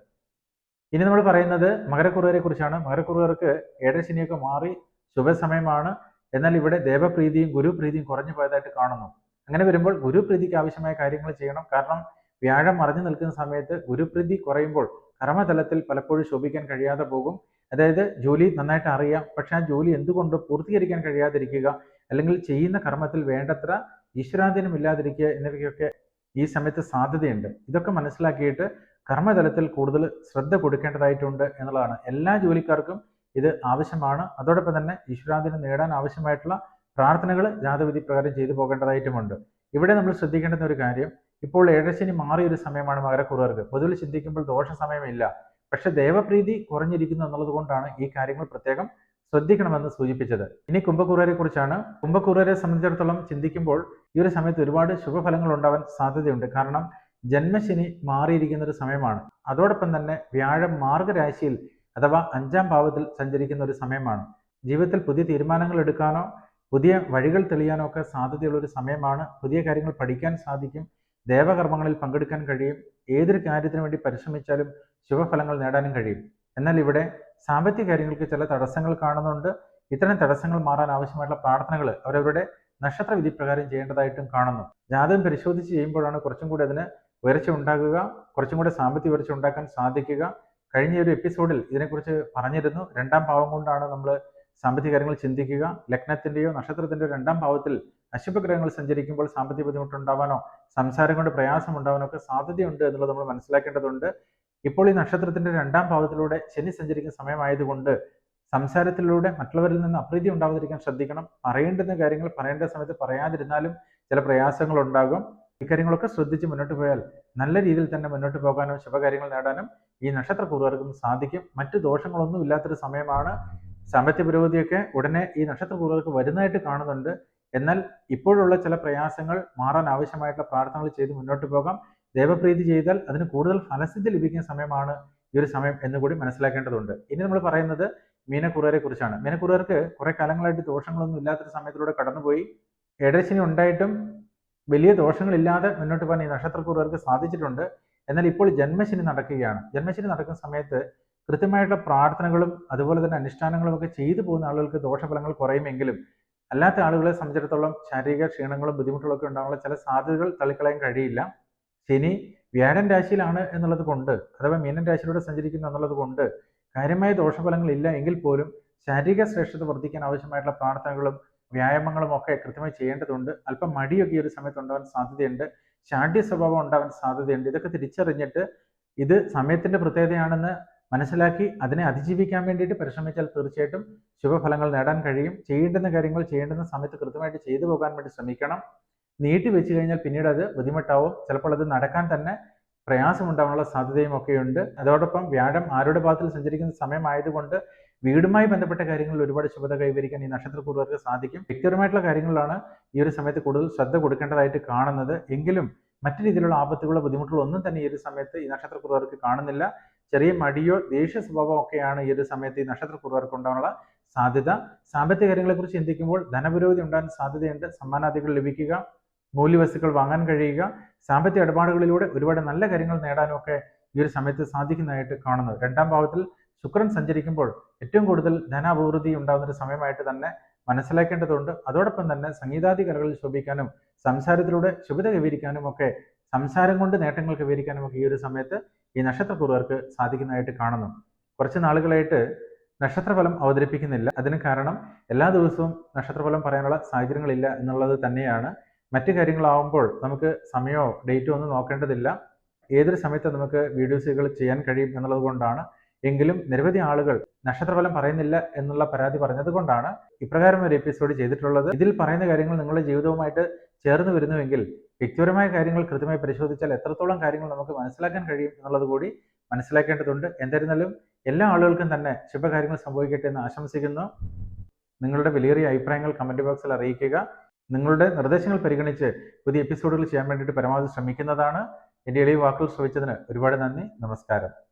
[SPEAKER 1] ഇനി നമ്മൾ പറയുന്നത് മകരക്കുറുകാരെ കുറിച്ചാണ്. മകരക്കുറുകാർക്ക് ഏഴരശനിയൊക്കെ മാറി ശുഭസമയമാണ്. എന്നാൽ ഇവിടെ ദേവപ്രീതിയും ഗുരുപ്രീതിയും കുറഞ്ഞു പോയതായിട്ട് കാണുന്നു. അങ്ങനെ വരുമ്പോൾ ഗുരുപ്രീതിക്ക് ആവശ്യമായ കാര്യങ്ങൾ ചെയ്യണം. കാരണം വ്യാഴം മറഞ്ഞു നിൽക്കുന്ന സമയത്ത് ഗുരുപ്രീതി കുറയുമ്പോൾ കർമ്മതലത്തിൽ പലപ്പോഴും ശോഭിക്കാൻ കഴിയാതെ പോകും. അതായത് ജോലി നന്നായിട്ട് അറിയാം, പക്ഷെ ആ ജോലി എന്തുകൊണ്ട് പൂർത്തീകരിക്കാൻ കഴിയാതിരിക്കുക, അല്ലെങ്കിൽ ചെയ്യുന്ന കർമ്മത്തിൽ വേണ്ടത്ര ഈശ്വരാധീനം ഇല്ലാതിരിക്കുക എന്നിവയ്ക്കൊക്കെ ഈ സമയത്ത് സാധ്യതയുണ്ട്. ഇതൊക്കെ മനസ്സിലാക്കിയിട്ട് കർമ്മതലത്തിൽ കൂടുതൽ ശ്രദ്ധ കൊടുക്കേണ്ടതായിട്ടുണ്ട് എന്നുള്ളതാണ്. എല്ലാ ജോലിക്കാർക്കും ഇത് ആവശ്യമാണ്. അതോടൊപ്പം തന്നെ ഈശ്വരാധീനം നേടാൻ ആവശ്യമായിട്ടുള്ള പ്രാർത്ഥനകൾ ജാതകവിധി പ്രകാരം ചെയ്തു പോകേണ്ടതായിട്ടുമുണ്ട്. ഇവിടെ നമ്മൾ ശ്രദ്ധിക്കേണ്ടുന്ന ഒരു കാര്യം, ഇപ്പോൾ ഏഴരശനി മാറിയൊരു സമയമാണ് മകരക്കുറുകാർക്ക്. പൊതുവിൽ ചിന്തിക്കുമ്പോൾ ദോഷ സമയമില്ല, പക്ഷെ ദേവപ്രീതി കുറഞ്ഞിരിക്കുന്നു എന്നുള്ളത് കൊണ്ടാണ് ഈ കാര്യങ്ങൾ പ്രത്യേകം ശ്രദ്ധിക്കണമെന്ന് സൂചിപ്പിച്ചത്. ഇനി കുംഭക്കൂറുകാരെ കുറിച്ചാണ്. കുംഭക്കൂറുകാരെ സംബന്ധിച്ചിടത്തോളം ചിന്തിക്കുമ്പോൾ ഈ ഒരു സമയത്ത് ഒരുപാട് ശുഭഫലങ്ങൾ ഉണ്ടാവാൻ സാധ്യതയുണ്ട്. കാരണം ജന്മശനി മാറിയിരിക്കുന്ന ഒരു സമയമാണ്. അതോടൊപ്പം തന്നെ വ്യാഴം മാർഗരാശിയിൽ അഥവാ 5ാം ഭാവത്തിൽ സഞ്ചരിക്കുന്ന ഒരു സമയമാണ്. ജീവിതത്തിൽ പുതിയ തീരുമാനങ്ങൾ എടുക്കാനോ പുതിയ വഴികൾ തെളിയാനോ ഒക്കെ സാധ്യതയുള്ള ഒരു സമയമാണ്. പുതിയ കാര്യങ്ങൾ പഠിക്കാൻ സാധിക്കും, ദേവകർമ്മങ്ങളിൽ പങ്കെടുക്കാൻ കഴിയും, ഏതൊരു കാര്യത്തിനു വേണ്ടി പരിശ്രമിച്ചാലും ശുഭഫലങ്ങൾ നേടാനും കഴിയും. എന്നാൽ ഇവിടെ സാമ്പത്തിക കാര്യങ്ങൾക്ക് ചില തടസ്സങ്ങൾ കാണുന്നുണ്ട്. ഇത്തരം തടസ്സങ്ങൾ മാറാൻ ആവശ്യമായിട്ടുള്ള പ്രാർത്ഥനകൾ അവരവരുടെ നക്ഷത്ര വിധി പ്രകാരം ചെയ്യേണ്ടതായിട്ടും കാണുന്നു. ജാതകം പരിശോധിച്ച് ചെയ്യുമ്പോഴാണ് കുറച്ചും കൂടി അതിന് ഉയർച്ച ഉണ്ടാകുക, കുറച്ചും കൂടി സാമ്പത്തിക ഉയർച്ച ഉണ്ടാക്കാൻ സാധിക്കുക. കഴിഞ്ഞ ഒരു എപ്പിസോഡിൽ ഇതിനെക്കുറിച്ച് പറഞ്ഞിരുന്നു. 2ാം ഭാവം കൊണ്ടാണ് നമ്മൾ സാമ്പത്തിക കാര്യങ്ങൾ ചിന്തിക്കുക. ലഗ്നത്തിന്റെയോ നക്ഷത്രത്തിന്റെയോ 2ാം ഭാവത്തിൽ അശുഭഗ്രഹങ്ങൾ സഞ്ചരിക്കുമ്പോൾ സാമ്പത്തിക ബുദ്ധിമുട്ടുണ്ടാവാനോ സംസാരം കൊണ്ട് പ്രയാസം ഉണ്ടാവാനോ ഒക്കെ സാധ്യതയുണ്ട് എന്നുള്ളത് നമ്മൾ മനസ്സിലാക്കേണ്ടതുണ്ട്. ഇപ്പോൾ ഈ നക്ഷത്രത്തിന്റെ 2ാം ഭാവത്തിലൂടെ ശനി സഞ്ചരിക്കുന്ന സമയമായതുകൊണ്ട് സംസാരത്തിലൂടെ മറ്റുള്ളവരിൽ നിന്ന് അപ്രീതി ഉണ്ടാവാതിരിക്കാൻ ശ്രദ്ധിക്കണം. പറയേണ്ടുന്ന കാര്യങ്ങൾ പറയേണ്ട സമയത്ത് പറയാതിരുന്നാലും ചില പ്രയാസങ്ങൾ ഉണ്ടാകും. ഇക്കാര്യങ്ങളൊക്കെ ശ്രദ്ധിച്ച് മുന്നോട്ട് പോയാൽ നല്ല രീതിയിൽ തന്നെ മുന്നോട്ട് പോകാനും ശുഭകാര്യങ്ങൾ നേടാനും ഈ നക്ഷത്രക്കൂറുകാർക്കും സാധിക്കും. മറ്റു ദോഷങ്ങളൊന്നും ഇല്ലാത്തൊരു സമയമാണ്. സാമ്പത്തിക പുരോഗതിയൊക്കെ ഉടനെ ഈ നക്ഷത്രക്കൂറുകാർക്ക് വരുന്നതായിട്ട് കാണുന്നുണ്ട്. എന്നാൽ ഇപ്പോഴുള്ള ചില പ്രയാസങ്ങൾ മാറാൻ ആവശ്യമായിട്ടുള്ള പ്രാർത്ഥനകൾ ചെയ്ത് മുന്നോട്ട് പോകാം. ദേവപ്രീതി ചെയ്താൽ അതിന് കൂടുതൽ ഫലസിദ്ധി ലഭിക്കുന്ന സമയമാണ് ഈ ഒരു സമയം എന്നുകൂടി മനസ്സിലാക്കേണ്ടതുണ്ട്. ഇനി നമ്മൾ പറയുന്നത് മീനക്കുറുകാരെ കുറിച്ചാണ്. മീനക്കുറുകാർക്ക് കുറെ കാലങ്ങളായിട്ട് ദോഷങ്ങളൊന്നും ഇല്ലാത്തൊരു സമയത്തിലൂടെ കടന്നുപോയി. ഏഴരശനി ഉണ്ടായിട്ടും വലിയ ദോഷങ്ങളില്ലാതെ മുന്നോട്ട് പോകാൻ ഈ നക്ഷത്രക്കൂറുകാർക്ക് സാധിച്ചിട്ടുണ്ട്. എന്നാൽ ഇപ്പോൾ ജന്മശനി നടക്കുകയാണ്. ജന്മശനി നടക്കുന്ന സമയത്ത് കൃത്യമായിട്ടുള്ള പ്രാർത്ഥനകളും അതുപോലെ തന്നെ അനുഷ്ഠാനങ്ങളും ഒക്കെ ചെയ്തു പോകുന്ന ആളുകൾക്ക് ദോഷഫലങ്ങൾ കുറയുമെങ്കിലും അല്ലാത്ത ആളുകളെ സംബന്ധിച്ചിടത്തോളം ശാരീരിക ക്ഷീണങ്ങളും ബുദ്ധിമുട്ടുകളൊക്കെ ഉണ്ടാകാനുള്ള ചില സാധ്യതകൾ തള്ളിക്കളയാൻ കഴിയില്ല. ശനി വ്യാഴൻ രാശിയിലാണ് എന്നുള്ളത് കൊണ്ട്, അഥവാ മീനൻ രാശിയിലൂടെ സഞ്ചരിക്കുന്നു എന്നുള്ളത് കൊണ്ട് കാര്യമായ ദോഷഫലങ്ങൾ ഇല്ല എങ്കിൽ പോലും ശാരീരിക ശ്രേഷ്ഠത വർദ്ധിക്കാൻ ആവശ്യമായിട്ടുള്ള പ്രാർത്ഥനകളും വ്യായാമങ്ങളും ഒക്കെ കൃത്യമായി ചെയ്യേണ്ടതുണ്ട്. അല്പം മടിയൊക്കെ ഈ ഒരു സമയത്ത് ഉണ്ടാവാൻ സാധ്യതയുണ്ട്. ശാഠ്യ സ്വഭാവം ഉണ്ടാവാൻ സാധ്യതയുണ്ട്. ഇതൊക്കെ തിരിച്ചറിഞ്ഞിട്ട് ഇത് സമയത്തിന്റെ പ്രത്യേകതയാണെന്ന് മനസ്സിലാക്കി അതിനെ അതിജീവിക്കാൻ വേണ്ടിയിട്ട് പരിശ്രമിച്ചാൽ തീർച്ചയായിട്ടും ശുഭഫലങ്ങൾ നേടാൻ കഴിയും. ചെയ്യേണ്ടുന്ന കാര്യങ്ങൾ ചെയ്യേണ്ടുന്ന സമയത്ത് കൃത്യമായിട്ട് ചെയ്തു പോകാൻ വേണ്ടി ശ്രമിക്കണം. നീട്ടി വെച്ച് കഴിഞ്ഞാൽ പിന്നീട് അത് ബുദ്ധിമുട്ടാവും. ചിലപ്പോൾ അത് നടക്കാൻ തന്നെ പ്രയാസമുണ്ടാകാനുള്ള സാധ്യതയും ഒക്കെയുണ്ട്. അതോടൊപ്പം വ്യാഴം ആരുടെ ഭാഗത്തിൽ സഞ്ചരിക്കുന്ന സമയമായതുകൊണ്ട് വീടുമായി ബന്ധപ്പെട്ട കാര്യങ്ങളിൽ ഒരുപാട് ശുഭത കൈവരിക്കാൻ ഈ നക്ഷത്രക്കൂറുകാർക്ക് സാധിക്കും. വ്യക്തിപരമായിട്ടുള്ള കാര്യങ്ങളിലാണ് ഈ ഒരു സമയത്ത് കൂടുതൽ ശ്രദ്ധ കൊടുക്കേണ്ടതായിട്ട് കാണുന്നത്. എങ്കിലും മറ്റു രീതിയിലുള്ള ആപത്തുകളോ ബുദ്ധിമുട്ടുകളോ ഒന്നും തന്നെ ഈ ഒരു സമയത്ത് ഈ നക്ഷത്രക്കൂറുകാർക്ക് കാണുന്നില്ല. ചെറിയ മടിയോ ദേഷ്യ സ്വഭാവമോ ഒക്കെയാണ് ഈ ഒരു സമയത്ത് ഈ നക്ഷത്രക്കൂറുകാർക്ക് ഉണ്ടാകാനുള്ള സാധ്യത. സാമ്പത്തിക കാര്യങ്ങളെക്കുറിച്ച് ചിന്തിക്കുമ്പോൾ ധനപുരോഗതി ഉണ്ടാകാൻ സാധ്യതയുണ്ട്. സമ്മാനാദികൾ ലഭിക്കുക, മൂല്യവസ്തുക്കൾ വാങ്ങാൻ കഴിയുക, സാമ്പത്തിക ഇടപാടുകളിലൂടെ ഒരുപാട് നല്ല കാര്യങ്ങൾ നേടാനും ഒക്കെ ഈ ഒരു സമയത്ത് സാധിക്കുന്നതായിട്ട് കാണുന്നത്. 2ാം ഭാവത്തിൽ ശുക്രൻ സഞ്ചരിക്കുമ്പോൾ ഏറ്റവും കൂടുതൽ ധനാഭിവൃദ്ധി ഉണ്ടാകുന്ന ഒരു സമയമായിട്ട് തന്നെ മനസ്സിലാക്കേണ്ടതുണ്ട്. അതോടൊപ്പം തന്നെ സംഗീതാദി കലകളിൽ ശോഭിക്കാനും സംസാരത്തിലൂടെ ശുഭത കൈവരിക്കാനും ഒക്കെ, സംസാരം കൊണ്ട് നേട്ടങ്ങൾ കൈവരിക്കാനും ഒക്കെ ഈ ഒരു സമയത്ത് ഈ നക്ഷത്രക്കുറുകാർക്ക് സാധിക്കുന്നതായിട്ട് കാണുന്നു. കുറച്ച് നാളുകളായിട്ട് നക്ഷത്രഫലം അവതരിപ്പിക്കുന്നില്ല. അതിന് കാരണം എല്ലാ ദിവസവും നക്ഷത്രഫലം പറയാനുള്ള സാഹചര്യങ്ങളില്ല എന്നുള്ളത് തന്നെയാണ്. മറ്റു കാര്യങ്ങളാവുമ്പോൾ നമുക്ക് സമയമോ ഡേറ്റോ ഒന്നും നോക്കേണ്ടതില്ല. ഏതൊരു സമയത്ത് നമുക്ക് വീഡിയോസുകൾ ചെയ്യാൻ കഴിയും എന്നുള്ളത് കൊണ്ടാണ്. എങ്കിലും നിരവധി ആളുകൾ നക്ഷത്രഫലം പറയുന്നില്ല എന്നുള്ള പരാതി പറഞ്ഞത് കൊണ്ടാണ് ഇപ്രകാരം ഒരു എപ്പിസോഡ് ചെയ്തിട്ടുള്ളത്. ഇതിൽ പറയുന്ന കാര്യങ്ങൾ നിങ്ങളുടെ ജീവിതവുമായിട്ട് ചേർന്ന് വരുന്നുവെങ്കിൽ വ്യക്തിപരമായ കാര്യങ്ങൾ കൃത്യമായി പരിശോധിച്ചാൽ എത്രത്തോളം കാര്യങ്ങൾ നമുക്ക് മനസ്സിലാക്കാൻ കഴിയും എന്നുള്ളത് കൂടി മനസ്സിലാക്കേണ്ടതുണ്ട്. എന്തായിരുന്നാലും എല്ലാ ആളുകൾക്കും തന്നെ ശുഭകാര്യങ്ങൾ സംഭവിക്കട്ടെ എന്ന് ആശംസിക്കുന്നു. നിങ്ങളുടെ വിലയേറിയ അഭിപ്രായങ്ങൾ കമന്റ് ബോക്സിൽ അറിയിക്കുക. നിങ്ങളുടെ നിർദ്ദേശങ്ങൾ പരിഗണിച്ച് പുതിയ എപ്പിസോഡുകൾ ചെയ്യാൻ വേണ്ടിയിട്ട് പരമാവധി ശ്രമിക്കുന്നതാണ്. എൻ്റെ എളിയ വാക്കുകൾ ശ്രമിച്ചതിന് ഒരുപാട് നന്ദി. നമസ്കാരം.